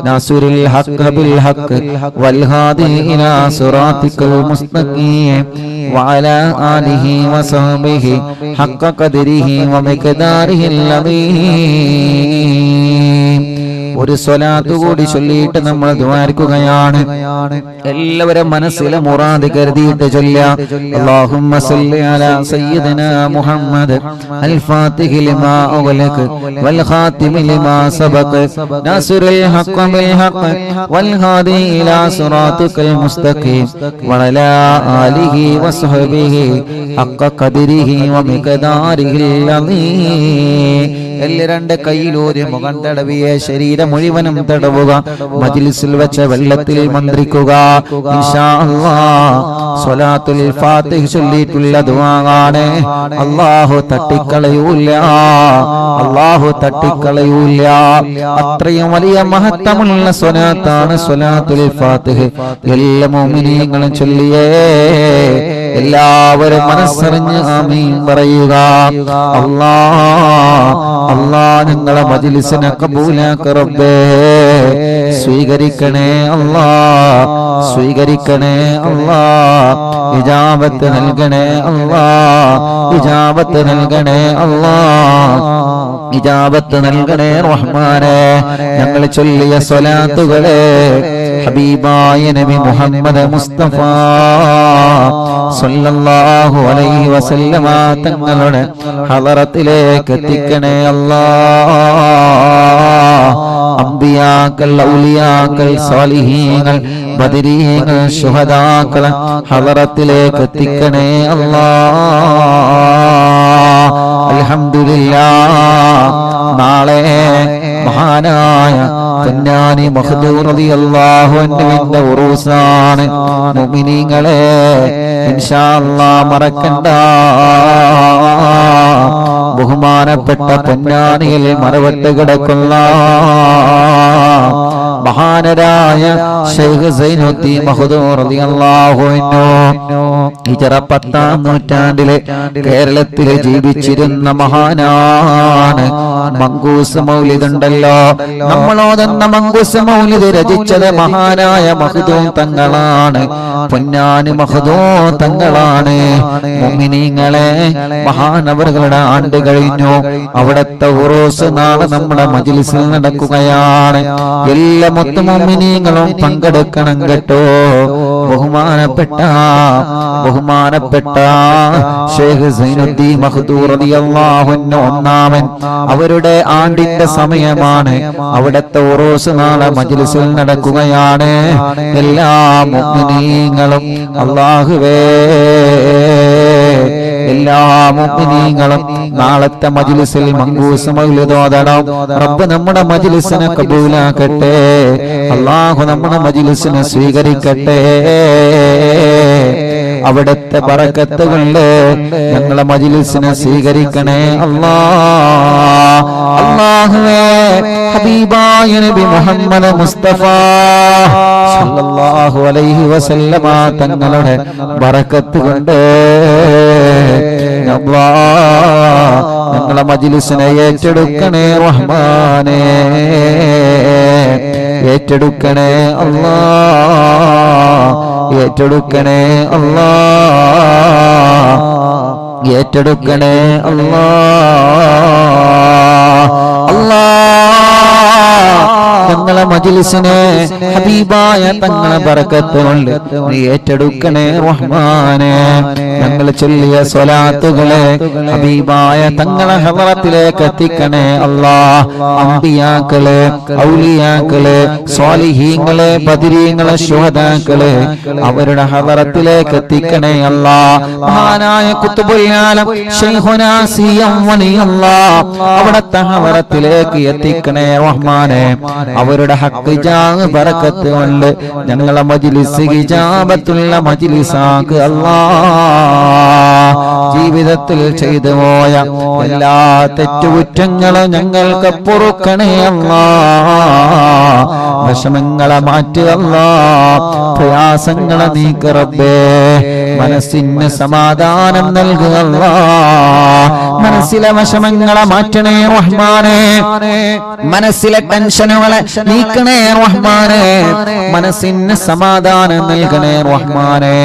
ناصر الحق بالحق والهادي إلى صراطك المستقيم وعلى آله وصحبه حق قدره ومقداره العظيم. ഒരു സ്വലാത്ത് കൂടി ചൊല്ലിയിട്ട് നമ്മൾ ദുആർക്കുകയാണ്. എല്ലാവരും മനസ്സിലെ മുറാദ് കരുതിയിട്ട് ചൊല്ലാം. അല്ലാഹുമ്മ സല്ലി അലാ സയ്യിദിനാ മുഹമ്മദ് അൽ ഫാത്തിഹി ലിമാ ഉഗ്ലഖ വൽ ഖാതിമി ലിമാ സബഖ നാസിറുൽ ഹഖ് ബിൽ ഹഖ് വൽ ഹാദി ഇലാ സിറാത്തിക്കൽ മുസ്തഖീം വഅലാ ആലിഹി വസ്ഹബിഹി ഹഖ ഖദരിഹി വമിഖദാരിഹിൽ അളീം. രണ്ട് കൈയിലൂരി മുഖം തടവിയെ ശരീരം മുഴുവനും തടവുക. മജ്ലിസിൽ വെച്ച വെള്ളത്തിൽ മന്ത്രിക്കുക. ഇൻഷാ അല്ലാഹ് സ്വലാത്തുൽ ഫാത്തിഹ ചൊല്ലിയിട്ടുള്ള ദുആയാണ്. അല്ലാഹു തട്ടിക്കളയൂല, അല്ലാഹു തട്ടിക്കളയൂല. അത്രയും വലിയ മഹത്വമുള്ള സ്വലാത്താണ് സ്വലാത്തുൽ ഫാത്തിഹ. എല്ലാ മുഅ്മിനീങ്ങളും ചൊല്ലിയേ. എല്ലാവരും മനസ്സറിഞ്ഞ് ആമീൻ പറയുക. അല്ലാഹ് നിങ്ങളെ മജ്ലിസിനെ കബൂലാക്ക റബ്ബേ. സ്വീകരിക്കണേ അല്ലാഹ്, സ്വീകരിക്കണേ അല്ലാഹ്. ഇജാബത്ത് നൽകണേ അല്ലാഹ്, ഇജാബത്ത് നൽകണേ അല്ലാഹ്, ഇജാബത്ത് നൽകണേ റഹ്മാനേ. ഞങ്ങൾ ചൊല്ലിയ സ്വലാത്തുകളെ ഹബീബായ നബി മുഹമ്മദ് മുസ്തഫ സല്ലല്ലാഹു അലൈഹി വസല്ലമ തങ്ങളുടെ ഹളറത്തിലേക്ക് എത്തിക്കണേ അല്ലാഹ്. അംബിയാക്കൾ, ഔലിയാക്കൾ, സാലിഹീങ്ങൾ, ബദരീങ്ങൾ, ശുഹദാക്കൾ ഹളറത്തിലേക്ക് എത്തിക്കണേ അല്ലാഹ്. അൽഹംദുലില്ലാഹ്. നാളെ മഹാനായ പൊന്നാനി മഖ്ദൂർ റളിയല്ലാഹു അൻഹുവിന്റെ ഉറൂസാണ്. മുഅ്മിനീങ്ങളെ ഇൻഷാ അല്ലാഹ് മറക്കണ്ട. ബഹുമാനപ്പെട്ട പൊന്നാനിയിൽ മറവട്ട് കിടക്കുന്ന മഹാനരായ ശൈഖ് സൈനുദ്ദീൻ മഖ്ദൂർ റളിയല്ലാഹു അൻഹു ഹിജ്റ 10-ാം നൂറ്റാണ്ടിലെ കേരളത്തിൽ ജീവിച്ചിരുന്ന മഹാനാണ്. മങ്കൂസ് മൗലിദ് ഉണ്ടല്ലോ, നമ്മളോതെന്ന മങ്കൂസ് മൗലിദ് രചിച്ചത് മഹാനായ മഖ്ദൂം തങ്ങളാണ്. പൊന്നാനി മഖ്ദൂം തങ്ങളാണ്. മുഅ്മിനീങ്ങളെ മഹാനവറുകളുടെ ആണ്ട് കഴിഞ്ഞു. അവിടത്തെ ഉറൂസ് നാളെ നമ്മുടെ മജ്ലിസിൽ നടക്കുകയാണ്. എല്ലാ മുഅ്മിനീങ്ങളും പങ്കെടുക്കണം കേട്ടോ. ബഹുമാനപ്പെട്ട ശൈഖ് സൈനുദ്ദീൻ മഖ്ദൂർ റളിയല്ലാഹു അൻഹു ഒന്നാമൻ അവരുടെ ആണ്ടിന്റെ സമയമാണ്. അവിടത്തെ ഉറൂസ് നാളെ മജ്ലിസിൽ നടക്കുകയാണ്. എല്ലാ മുഅ്മിനീങ്ങളും അല്ലാഹുവേ, എല്ലാ മുഅ്മിനീങ്ങളും നാളത്തെ മജ്ലിസിൽ മങ്കൂസ് മൗലിദ് ഓതണം. റബ്ബ് നമ്മുടെ മജ്ലിസിനെ കബൂലാക്കട്ടെ. അല്ലാഹു നമ്മുടെ മജ്ലിസിനെ സ്വീകരിക്കട്ടെ. അവിടുത്തെ ബറക്കത്ത് കൊണ്ട് ഞങ്ങളെ മജ്ലിസിനെ സ്വീകരിക്കണേ അല്ലാഹ്. അല്ലാഹുവേ, ഹബീബായ നബി മുഹമ്മദ് മുസ്തഫ സല്ലല്ലാഹു അലൈഹി വസല്ലമ തങ്ങളുടെ ബറക്കത്ത് കൊണ്ട് അല്ലാഹ് ഞങ്ങളെ മജ്ലിസിനെ ഏറ്റെടുക്കണേ റഹ്മാനേ, ഏറ്റെടുക്കണേ അല്ലാഹ്, ഏറ്റെടുക്കണേ അല്ലാഹ്, ഏറ്റെടുക്കണേ അല്ലാഹ്. ഞങ്ങളെ മജ്ലിസിനെ ഹബീബായ തങ്ങളെ ബറക്കത്ത് കൊണ്ട് നീ ഏറ്റെടുക്കണേ റഹ്മാനേ. ഞങ്ങൾ ചൊല്ലിയ സ്വലാത്തുകളെ ഹബീബായ തങ്ങളെ ഹളറത്തിലേക്ക് എത്തിക്കണേ അല്ലാഹ്. അംബിയാക്കളെ, ഔലിയാക്കളെ, സ്വാലിഹീങ്ങളെ, ബദരീങ്ങളെ, ശുഹദാക്കളെ അവരുടെ ഹളറത്തിലേക്ക് എത്തിക്കണേ അല്ലാഹ്. മഹാനായ ഖുത്ബുൽ ആലം ശൈഖുനാ സിയം വലിയല്ലാഹ് അവിടത്തെ ഹളറത്തിലേക്ക് എത്തിക്കണേ റഹ്മാനേ. അവരുടെ ഹഖ് ജാഹ് ബറക്കത്ത് കൊണ്ട് ഞങ്ങളെ മജ്ലിസ് ഇജാബത്തുള്ള മജ്ലിസാക്ക് അല്ലാഹ്. ജീവിതത്തിൽ ചെയ്തു പോയ എല്ലാ തെറ്റുകുറ്റങ്ങളും ഞങ്ങൾക്ക് പൊറുക്കണേ അല്ലാഹ്. വിഷമങ്ങളെ മാറ്റി അല്ലാഹ്, പ്രയാസങ്ങളെ നീക്ക് റബ്ബേ. മനസ്സിന് സമാധാനം നൽകുക അല്ലാഹ്. മനസ്സിലെ വിഷമങ്ങളെ മാറ്റണേ റഹ്മാനേ. മനസ്സിലെ ടെൻഷനുകളെ നീക്കണേ റഹ്മാനേ. മനസ്സിന് സമാധാനം നൽകണേ റഹ്മാനേ.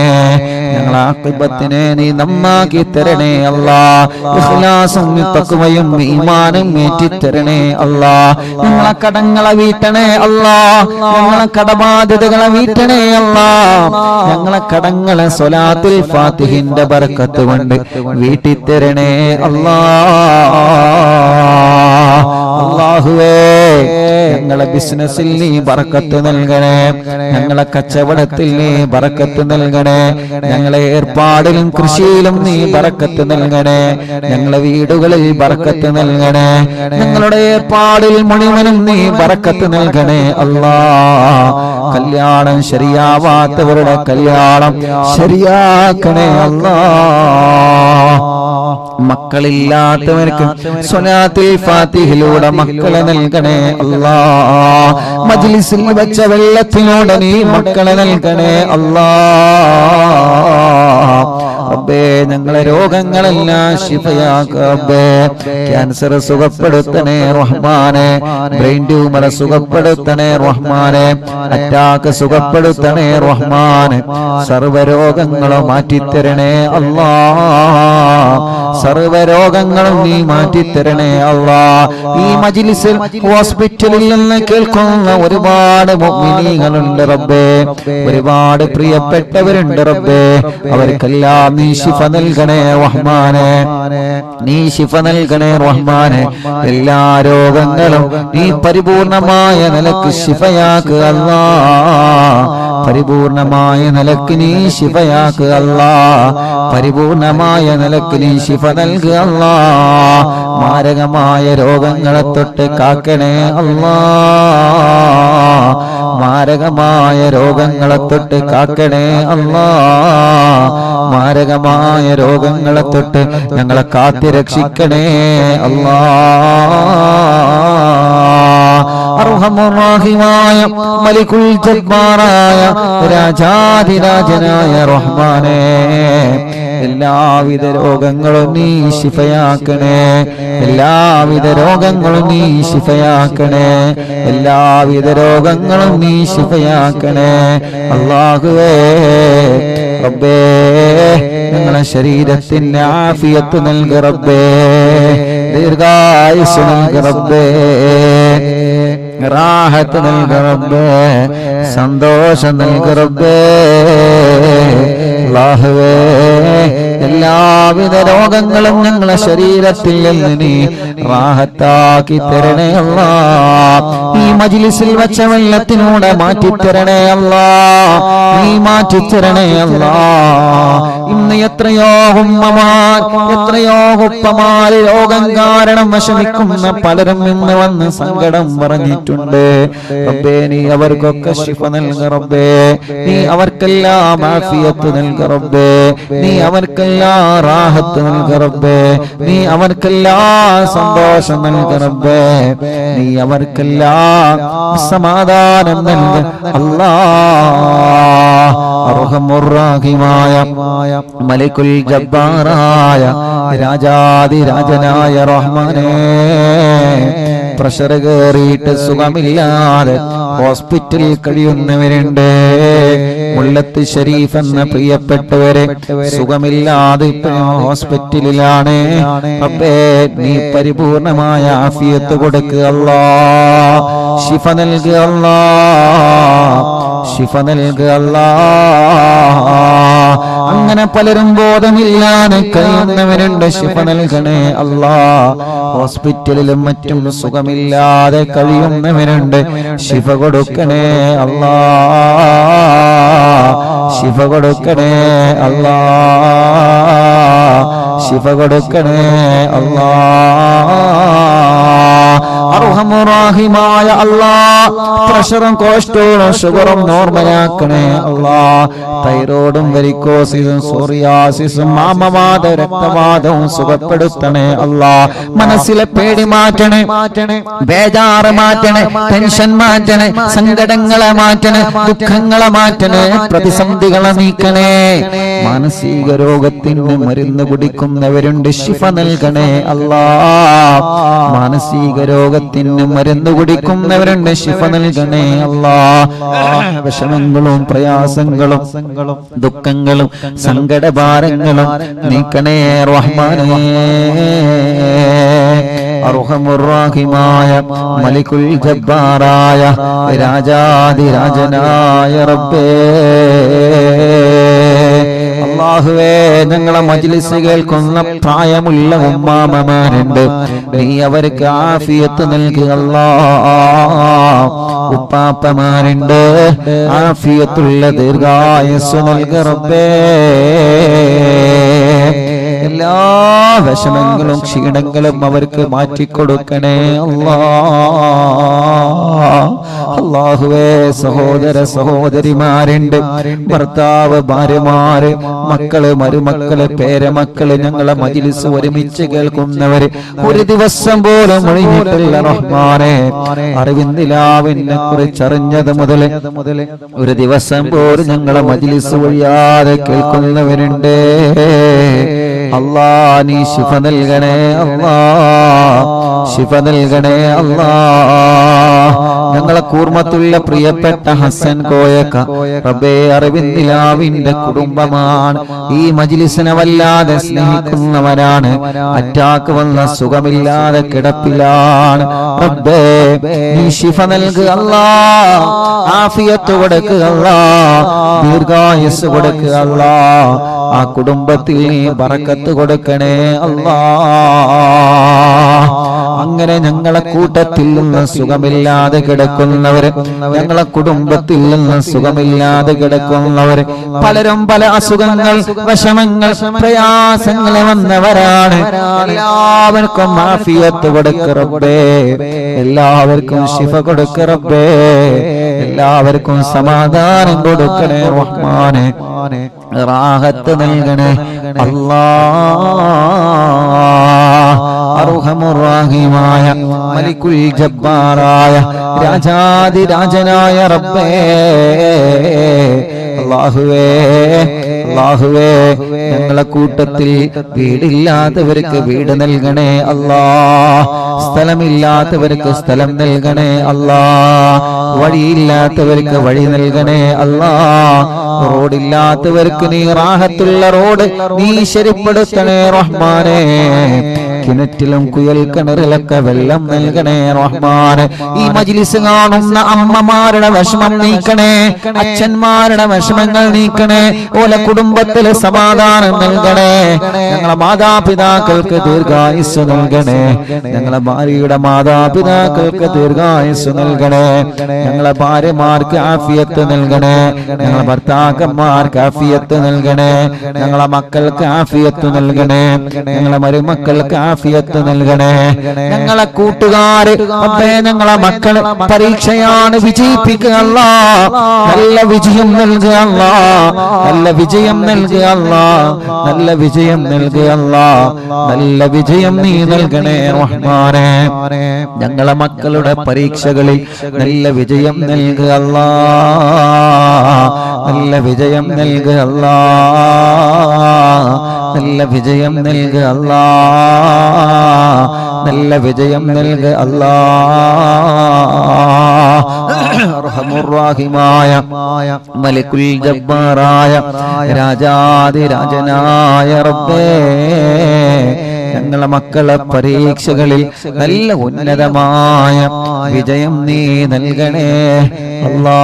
ഞങ്ങളെ ആഖിബത്തിനെ നീ നന്നാക്കി തരണേ അല്ലാ. ഇഖ്ലാസും തഖ്വയും ഈമാനും ഏറ്റിത്തരണേ അല്ലാ. ഞങ്ങളെ കടങ്ങളെ വീട്ടണേ അല്ലാ. ഞങ്ങളെ കടബാധ്യതകളെ വീട്ടണേ അല്ലാ. ഞങ്ങളെ കടങ്ങളെ സ്വലാത്തുൽ ഫാത്തിഹിന്റെ ബർക്കത്ത് കൊണ്ട് വീട്ടിത്തരണേ അല്ലാ. അല്ലാഹുവേ ഞങ്ങളെ ബിസിനസ്സിൽ നീ ബർക്കത്ത് നൽകണേ. ഞങ്ങളെ കച്ചവടത്തിൽ നീ ബർക്കത്ത് നൽകണേ. ഞങ്ങളെ ഏർപ്പാടിലും കൃഷിയിലും നീ ബർക്കത്ത് നൽകണേ. ഞങ്ങളെ വീടുകളിൽ ബർക്കത്ത് നൽകണേ. ഞങ്ങളുടെ ഏർപ്പാടിൽ മുഴുവനും നീ ബർക്കത്ത് നൽകണേ അല്ലാ. കല്യാണം ശരിയാവാത്തവരുടെ കല്യാണം ശരിയാക്കണേ അല്ലാ. മക്കളില്ലാത്തവർക്ക് സ്വലാത്തുൽ ഫാത്തിഹിലൂടെ മക്കളെ നൽകണേ അല്ലാ. മജ്ലിസിൽ വെച്ച വെള്ളത്തിലൂടെ നീ മക്കളെ നൽകണേ അല്ലാ. റബ്ബേ ഞങ്ങളെ രോഗങ്ങളെല്ലാം ശിഫയാക്ക റബ്ബേ. ക്യാൻസർ സുഖപ്പെടുത്തണേ റഹ്മാനെ. ബ്രെയിൻ ട്യൂമർ സുഖപ്പെടുത്തണേ റഹ്മാനെ. അറ്റാക്ക് സുഖപ്പെടുത്തണേ റഹ്മാനെ. സർവ്വരോഗങ്ങളും മാറ്റിത്തരണേ അല്ലാ. സർവ്വരോഗങ്ങളും നീ മാറ്റിത്തരണേ അല്ലാ. ഈ മജ്ലിസിൽ ഹോസ്പിറ്റലിൽ നിന്ന് കേൾക്കുന്ന ഒരുപാട് മുഅ്മിനീങ്ങളുണ്ട് റബ്ബേ. ഒരുപാട് പ്രിയപ്പെട്ടവരുണ്ട് റബ്ബേ. അവർക്കെല്ലാം നീ ശിഫ നൽകണേ റഹ്മാനെ. നീ ശിഫ നൽകണേ റഹ്മാനെ. എല്ലാ രോഗങ്ങളും നീ പരിപൂർണമായ നിലക്ക് ശിഫയാക്കുക അല്ലാ. പരിപൂർണമായ നിലക്ക് നീ ശിഫയാക്കുക അല്ലാ. പരിപൂർണമായ നിലക്ക് നീ ശിഫ നൽകുക അല്ലാ. മാരകമായ രോഗങ്ങളെ തൊട്ട് കാക്കണേ അല്ലാ. മാരകമായ രോഗങ്ങളെ തൊട്ട് കാക്കണേ അല്ലാ. മാരകമായ രോഗങ്ങളെ തൊട്ട് ഞങ്ങളെ കാത്തി രക്ഷിക്കണേ അല്ലാ. അർഹമുർ-റഹീമായ മലികുൽ ജബ്ബാറായ രാജാധിരാജനായ റഹ്മാനേ, എല്ലാവിധ രോഗങ്ങളും നീ ശിഫയാക്കണേ. എല്ലാവിധ രോഗങ്ങളും നീ ശിഫയാക്കണേ. എല്ലാവിധ രോഗങ്ങളും നീ ശിഫയാക്കണേ അല്ലാഹുവേ. റബ്ബേ ഞങ്ങളെ ശരീരത്തിന് ആഫിയത്ത് നൽകി റബ്ബേ. ദീർഘായുസ്സ് നൽകി റബ്ബേ. റാഹത്ത് നൽകി റബ്ബേ. സന്തോഷം നൽകി റബ്ബേ. അല്ലാഹുവേ എല്ലാവിധ രോഗങ്ങളും ഞങ്ങളെ ശരീരത്തിൽ നിന്ന് നീ റാഹത്താക്കി തരണേ അല്ലാ. ഈ മജ്ലിസിൽ വെച്ച വെള്ളത്തിലൂടെ മാറ്റിത്തരണേ അല്ലാ. നീ മാറ്റിത്തരണേ അല്ലാ. ഇന്ന് എത്രയോ ഉമ്മമാർ, എത്രയോ ഉപ്പമാർ രോഗം കാരണം വിഷമിക്കുന്ന പലരും ഇന്ന് വന്ന് സങ്കടം പറഞ്ഞിട്ടുണ്ട് റബ്ബേ. നീ അവർക്കൊക്കെ ശിഫ നൽക റബ്ബേ. നീ അവർക്കെല്ലാം ആഫിയത്ത് നൽക റബ്ബേ. നീ അവർക്കെല്ലാം റാഹത്ത് നൽക റബ്ബേ. നീ അവർക്കെല്ലാം സന്തോഷം നൽക റബ്ബേ. നീ അവർക്കെല്ലാം സമാധാനം നൽക അല്ലാ. അർഹമുർ-റഹീമായ മലികുൽ ജബ്ബാറായ രാജാധിരാജനായ റഹ്മാനേ, പ്രഷർ കയറിയിട്ട് സുഖമില്ലാതെ ഹോസ്പിറ്റലിൽ കഴിയുന്നവരുണ്ട്. മുല്ലത്ത് ഷരീഫ് എന്ന പ്രിയപ്പെട്ടവരെ സുഖമില്ലാതെ ഹോസ്പിറ്റലിലാണ്. അപ്പേ നീ പരിപൂർണമായ ആഫിയത്ത് കൊടുക്കുക അല്ലാ. ശിഫ നൽകുക അല്ലാ. ശിഫ നൽകുക അല്ലാ. അങ്ങനെ പലരും ബോധമില്ലാതെ കഴിയുന്നവരുണ്ട്. ശിഫ നൽകണേ അല്ലാ. ഹോസ്പിറ്റലിലും മറ്റും സുഖമില്ലാതെ കഴിയുന്നവരുണ്ട്. ശിഫ കൊടുക്കണേ അല്ലാ. ശിഫ കൊടുക്കണേ അല്ലാ. ശിഫ കൊടുക്കണേ അല്ലാ. അർഹമുർ-റഹീമായ അല്ലാ, പ്രഷറും കൊളസ്ട്രോളും ഷുഗറും നോർമലാക്കണേ അല്ലാ. തൈറോയിഡും വെരിക്കോസിസും സോറിയാസിസും ആമവാദ രക്തവാദവും സുഖപ്പെടുത്തണേ അല്ലാ. മനസ്സിലെ പേടി മാറ്റണേ, ബേജാറ് മാറ്റണേ, ടെൻഷൻ മാറ്റണേ, സങ്കടങ്ങളെ മാറ്റണേ, ദുഃഖങ്ങളെ മാറ്റണേ, പ്രതിസന്ധികളെ നീക്കണേ. മാനസിക രോഗത്തിന് മരുന്ന് കുടിക്കുന്നവരുണ്ട്. ശിഫ നൽകണേ അല്ലാ. മാനസിക രോഗത്തിന് രോഗത്തിന് മരുന്ന് കുടിക്കുന്നവരുണ്ട്, ശിഫ നൽകണേ അല്ലാ. വിഷമങ്ങളും പ്രയാസങ്ങളും ദുഃഖങ്ങളും സങ്കടഭാരങ്ങളും നീക്കണേ റഹ്മാനേ. അർഹമുർ-റഹീമായ മലിക്കുൽ ജബ്ബാറായ രാജാധിരാജനായ റബ്ബേ, അല്ലാഹുവേ, ഞങ്ങളെ മജ്ലിസ് കേൾക്കുന്ന പ്രായമുള്ള ഉമ്മാമമാരുണ്ട്, നീ അവർക്ക് ആഫിയത്ത് നൽകുക അല്ലാഹ്. ഉപ്പാപ്പമാരുണ്ട്, ആഫിയത്തുള്ള ദീർഘായുസ്സ് നൽകുക റബ്ബേ. എല്ലാ വിഷമങ്ങളും ക്ഷീണങ്ങളും അവർക്ക് മാറ്റിക്കൊടുക്കണേ അല്ലാഹുവേ. സഹോദര സഹോദരിമാരുണ്ട്, ഭർത്താവ്, ഭാര്യമാര്, മക്കള്, മരുമക്കള്, പേരമക്കള്, ഞങ്ങളെ മജ്ലിസ് ഒരുമിച്ച് കേൾക്കുന്നവര് ഒരു ദിവസം പോലും ഒഴിഞ്ഞിട്ടില്ല റഹ്മാനെ. അറിവിന്ദിലാവിനെ കുറിച്ചറിഞ്ഞത് മുതൽ ഒരു ദിവസം പോലും ഞങ്ങളെ മജ്ലിസ് ഒഴിയാതെ കേൾക്കുന്നവരുണ്ട്. അല്ലാ, നീ ശിഫ നൽകണേ അല്ലാ, ശിഫ നൽകണേ അല്ലാ. ഞങ്ങളെ കൂർമ്മത്തുള്ള പ്രിയപ്പെട്ട ഹസൻ കോയക്ക റബ്ബേ, അറിവിന്ദിലാവിന്റെ കുടുംബമാണ്. ഈ മജ്ലിസിനെ വല്ലാതെ സ്നേഹിക്കുന്നവരാണ്. അറ്റാക്ക് വന്ന സുഖമില്ലാതെ കിടപ്പിലാണ്. റബ്ബേ, നീ ശിഫ നൽകുക അല്ലാ, ആഫിയത്ത് കൊടുക്കുക അല്ലാ, ദീർഘായുസ്സ് കൊടുക്കുക അല്ലാ. ആ കുടുംബത്തിൽ നീ ബറക്കത്ത് കൊടുക്കണേ അല്ലാ. അങ്ങനെ ഞങ്ങളെ കൂട്ടത്തിൽ നിന്ന് സുഖമില്ലാതെ കിടക്കുന്നവര്, ഞങ്ങളെ കുടുംബത്തിൽ നിന്ന് സുഖമില്ലാതെ കിടക്കുന്നവര്, പലരും പല അസുഖങ്ങൾ, വിഷമങ്ങൾ, പ്രയാസങ്ങൾ വന്നവരാണ്. എല്ലാവർക്കും ആഫിയത്ത് കൊടുക്ക റബ്ബേ, എല്ലാവർക്കും ശിഫ കൊടുക്ക റബ്ബേ, എല്ലാവർക്കും സമാധാനം കൊടുക്കണേ റഹ്മാനെ. റാഹത്ത് നൽകണേ അല്ലാഹ്. അർഹമുർ-റഹീമായ മലിക്കുൽ ജബ്ബാറായ രാജാധിരാജനായ റബ്ബേ, അല്ലാഹുവേ, അല്ലാഹുവേ, ഞങ്ങളെ കൂട്ടത്തിൽ വീടില്ലാത്തവർക്ക് വീട് നൽകണേ അല്ലാഹ്. സ്ഥലമില്ലാത്തവർക്ക് സ്ഥലം നൽകണേ അല്ലാഹ്. വഴിയില്ലാത്തവർക്ക് വഴി നൽകണേ അല്ലാഹ്. റോഡില്ലാത്തവർക്ക് നീ റാഹത്തുള്ള റോഡ് നീ ശരിപ്പെടുത്തണേ റഹ്മാനേ. കിണറ്റിലും കുയൽ കിണറിലൊക്കെ വെള്ളം നൽകണേ റഹ്മാനെ. ഈ മജ്ലിസ് കാണുന്ന അമ്മമാരുടെ വിഷമം നീക്കണേ, അച്ഛന്മാരുടെ വിഷമങ്ങൾ നീക്കണേ, ഓലെ കുടുംബത്തിലെ സമാധാനം നൽകണേ. ഞങ്ങളെ മാതാപിതാക്കൾക്ക് ദീർഘായുസ്സ് നൽകണേ, ഞങ്ങളെ ഭാര്യയുടെ മാതാപിതാക്കൾക്ക് ദീർഘായുസ്സ് നൽകണേ, ഞങ്ങളെ ഭാര്യമാർക്ക് ആഫിയത്ത് നൽകണേ, ഞങ്ങളെ ഭർത്താക്കന്മാർക്ക് ആഫിയത്ത് നൽകണേ, ഞങ്ങളെ മക്കൾക്ക് ആഫിയത്ത് നൽകണേ, ഞങ്ങളെ മരുമക്കൾക്ക് ആഫിയത്ത് നൽകണേ. ഞങ്ങളെ കൂട്ടുകാര്, ഞങ്ങളെ മക്കള് പരീക്ഷയാണ്, വിജയിപ്പിക്കുക അല്ലാഹ്. നല്ല വിജയം നൽകുക അല്ലാഹ്, നല്ല വിജയം നൽകുക അല്ലാഹ്, നല്ല വിജയം നൽകുക അല്ലാഹ്, നല്ല വിജയം നീ നൽകണേ റഹ്മാനേ. ഞങ്ങളെ മക്കളുടെ പരീക്ഷകളിൽ നല്ല വിജയം നൽകുക അല്ലാഹ്, നല്ല വിജയം നൽകുക അല്ലാഹ്, നല്ല വിജയം നൽകുക അല്ലാഹ്, നല്ല വിജയം നൽകുക അല്ലാഹ്. അർഹമുർ-റഹീമായ മലിക്കുൽ ജബ്ബാറായ രാജാധിരാജനായ റബ്ബേ, ഞങ്ങളെ മക്കളെ പരീക്ഷകളിൽ നല്ല ഉന്നതമായ വിജയം നീ നൽകണേ അല്ലാഹ്.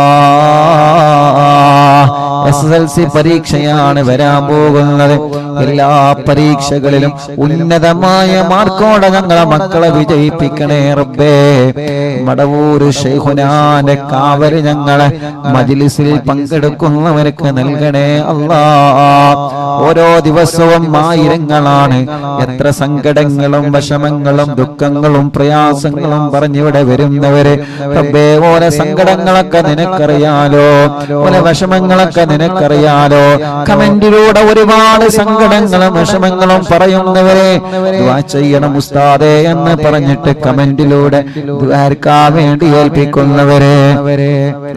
SSLC പരീക്ഷയാണ് വരാൻ പോകുന്നത്. എല്ലാ പരീക്ഷകളിലും ഉന്നതമായ മാർക്കോടെ ഞങ്ങളെ മക്കളെ വിജയിപ്പിക്കണേ റബ്ബേ. മടവൂർ ശൈഖുനാന്റെ കാവല് ഞങ്ങളെ മജ്ലിസിൽ പങ്കെടുക്കുന്നവർക്ക് നൽകണേ അല്ലാഹ്. ഓരോ ദിവസവും ആയിരങ്ങളാണ് എത്ര സങ്കടങ്ങളും വിഷമങ്ങളും ദുഃഖങ്ങളും പ്രയാസങ്ങളും പറഞ്ഞിവിടെ വരുന്നവര്. റബ്ബേ, ഓരോ സങ്കടങ്ങളൊക്കെ നിനക്കറിയാലോ, ഓരോ വിഷമങ്ങളൊക്കെ നിനക്കറിയാലോ. കമന്റിലൂടെ ഒരുപാട് സങ്കടങ്ങളും വിഷമങ്ങളും പറയുന്നവരെ ദുആ ചെയ്യണം ഉസ്താദേ എന്ന് പറഞ്ഞിട്ട് കമന്റിലൂടെ ദുആർക്കാൻ വേണ്ടി ഏൽപ്പിക്കുന്നവരെ,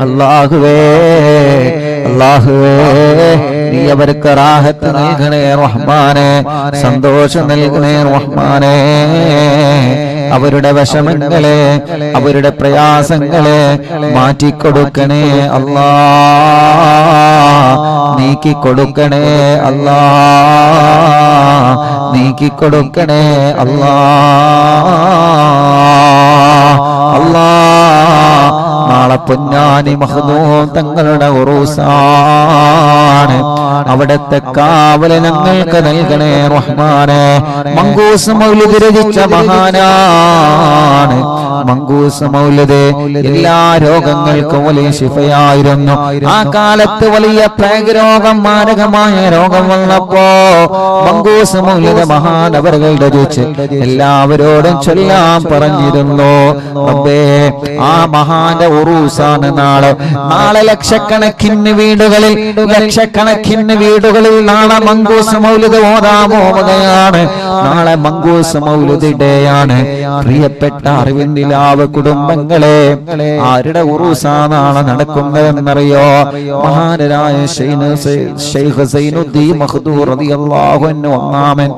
അല്ലാഹുവേ, അല്ലാഹുവേ, നീ അവർക്ക് റാഹത്ത് നൽകണേ റഹ്മാനെ, സന്തോഷം നൽകണേ റഹ്മാനെ. അവരുടെ വിഷമങ്ങളെ, അവരുടെ പ്രയാസങ്ങളെ മാറ്റിക്കൊടുക്കണേ അല്ലാ, നീക്കിക്കൊടുക്കണേ അല്ലാ, നീക്കിക്കൊടുക്കണേ അല്ലാ. അല്ലാ, നാളെ പൊന്നാനി മഖ്ദൂം തങ്ങളുടെ ഉറൂസാണ്. അവിടത്തെ കാവല് ഞങ്ങൾക്ക് നൽകണേ റഹ്മാനെ. മങ്കൂസ് മൗലിദ് രചിച്ച മഹാനാണ്. മങ്കൂസ് മൗലിദ് എല്ലാ രോഗങ്ങൾക്കും വലിയ ശിഫയായിരുന്നു. ആ കാലത്ത് വലിയ പ്ലേഗ് രോഗം, മാരകമായ രോഗം വന്നപ്പോ മങ്കൂസ് മൗലിദ് മഹാനവറുകൾ രചിച്ച് എല്ലാവരോടും ചൊല്ലാൻ പറഞ്ഞിരുന്നു. റബ്ബേ, ആ മഹാന്റെ ഉറൂസാണ് നാളെ. നാളെ ലക്ഷക്കണക്കിന് വീടുകളിൽ നാളെ മങ്കൂസ് മൗലിദ് ഓതാൻ പോവുകയാണ്. നാളെ മങ്കൂസ് മൗലിദ് ഡേയാണ്. പ്രിയപ്പെട്ട അറിവിന്ദിലാവ് കുടുംബങ്ങളെ, ആരുടെ ഉറൂസാ നാളെ നടക്കുന്നതെന്നറിയോ? മഹാനരായ ശൈഖ് സൈനുദ്ദീൻ മഖ്ദൂം റളിയല്ലാഹു അൻഹു ഒന്നാമൻ.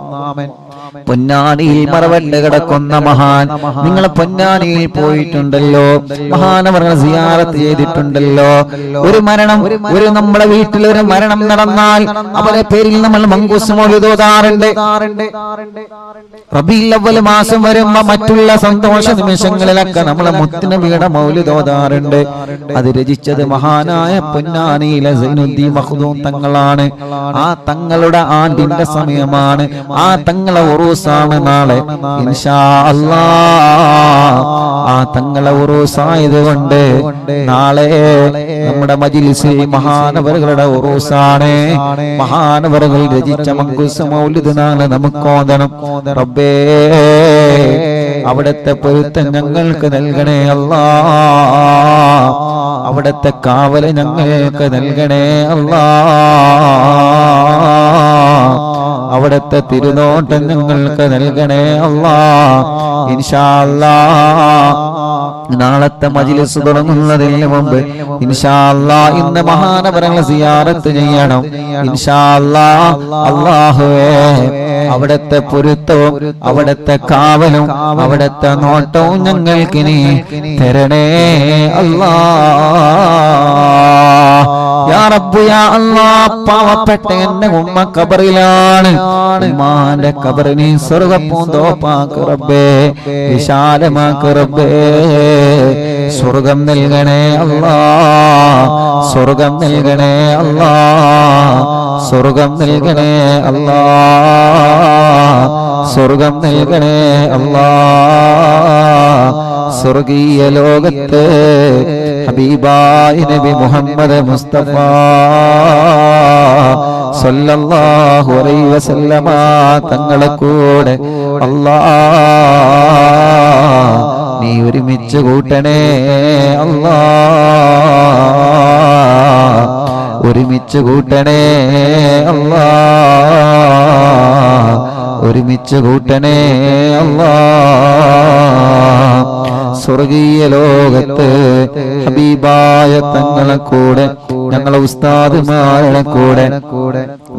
പൊന്നാനിയിൽ മറവണ്ട് കിടക്കുന്ന മഹാൻ. നിങ്ങൾ പൊന്നാനിയിൽ പോയിട്ടുണ്ടല്ലോ, മഹാനവറുകൾ സിയാറത്ത് ചെയ്തിട്ടുണ്ടല്ലോ. ഒരു മരണം, ഒരു നമ്മുടെ വീട്ടിൽ ഒരു മരണം നടന്നാൽ അവരെ പേരിൽ നമ്മൾ മങ്കൂസ് മൗലിദ് ഓതാറുണ്ട്. റബീഉൽ അവ്വൽ മാസം വരുമ്പോ മറ്റുള്ള സന്തോഷ നിമിഷങ്ങളിലൊക്കെ നമ്മളെ മുത്തുനബിയുടെ മൗലിദ് ഓതാറുണ്ട്. അത് രചിച്ചത് മഹാനായ പൊന്നാനിയിലെ സൈനുദ്ദീൻ മഖ്ദൂം തങ്ങളാണ്. ആ തങ്ങളുടെ ആണ്ടിന്റെ സമയമാണ്. ആ തങ്ങളെ ഉറൂസാണ് നാളെ ഇൻഷാ അല്ലാഹ്. ആ തങ്ങളെ ഉറൂസായതുകൊണ്ട് നാളെ നമ്മുടെ മജ്‌ലിസിൽ മഹാനവറുകളുടെ ഉറൂസാണ്. മഹാനവറുകൾ രചിച്ച മങ്കൂസ് മൗലിദ് നാളെ നമുക്ക് ഓതണം. റബ്ബേ, അവിടുത്തെ പൊരുത്തം ഞങ്ങൾക്ക് നൽകണേ അല്ലാഹ്. അവിടുത്തെ കാവല് ഞങ്ങൾക്ക് നൽകണേ അല്ലാഹ്. അവിടുത്തെ തിരുനോട്ടം ഞങ്ങൾക്ക് നൽകണേ അല്ലാഹ്. ഇൻഷാ അല്ലാഹ് നാളത്തെ മജ്‌ലിസ് തുടങ്ങുന്നതിന് മുമ്പ് ഇൻഷാ അല്ലാഹ് ഇന്ന് മഹാനവറുകളെ സിയാറത്ത് ചെയ്യണം. ഇൻഷാ അല്ലാഹ്. അല്ലാഹുവേ, അവിടുത്തെ പൊരുത്തവും അവിടുത്തെ കാവലും അവിടുത്തെ നോട്ടവും ഞങ്ങൾക്കിനി തരണേ അല്ലാഹ്. യാ റബ്ബ് യാ അല്ലാഹ്, പാവപ്പെട്ട എന്റെ ഉമ്മ ഖബറിലാണ്. ഉമ്മാന്റെ ഖബറിനെ സ്വർഗ്ഗപ്പൂന്തോപ്പാക്ക് റബ്ബേ, വിശാലമാക്ക് റബ്ബേ. സ്വർഗം നൽകണേ അല്ലാഹ്, സ്വർഗം നൽകണേ അല്ലാഹ്, സ്വർഗം നൽകണേ അല്ലാഹ്, സ്വർഗം നൽകണേ അല്ലാഹ്. സ്വർഗീയ ലോകത്ത് ഹബീബായ നബി മുഹമ്മദ് മുസ്തഫ സല്ലല്ലാഹു അലൈഹി വസല്ലമ തങ്ങളെ കൂടെ അല്ലാഹ് നീ ഒരുമിച്ച് കൂട്ടണേ അല്ലാഹ്, ഒരുമിച്ച് കൂട്ടണേ അല്ലാഹ്, ഒരുമിച്ച് കൂട്ടണേ അല്ലാഹ്. സ്വർഗീയ ലോകത്ത് ഹബീബായ തങ്ങളെ കൂടെ, ഞങ്ങളെ ഉസ്താദുമാരുടെ കൂടെ,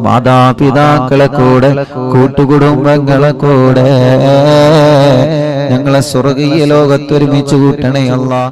മാതാപിതാക്കളെ കൂടെ, കൂട്ടുകുടുംബങ്ങളെ കൂടെ ഞങ്ങളെ സ്വർഗീയ ലോകത്ത് ഒരുമിച്ച് കൂട്ടണേ അല്ലാഹ്.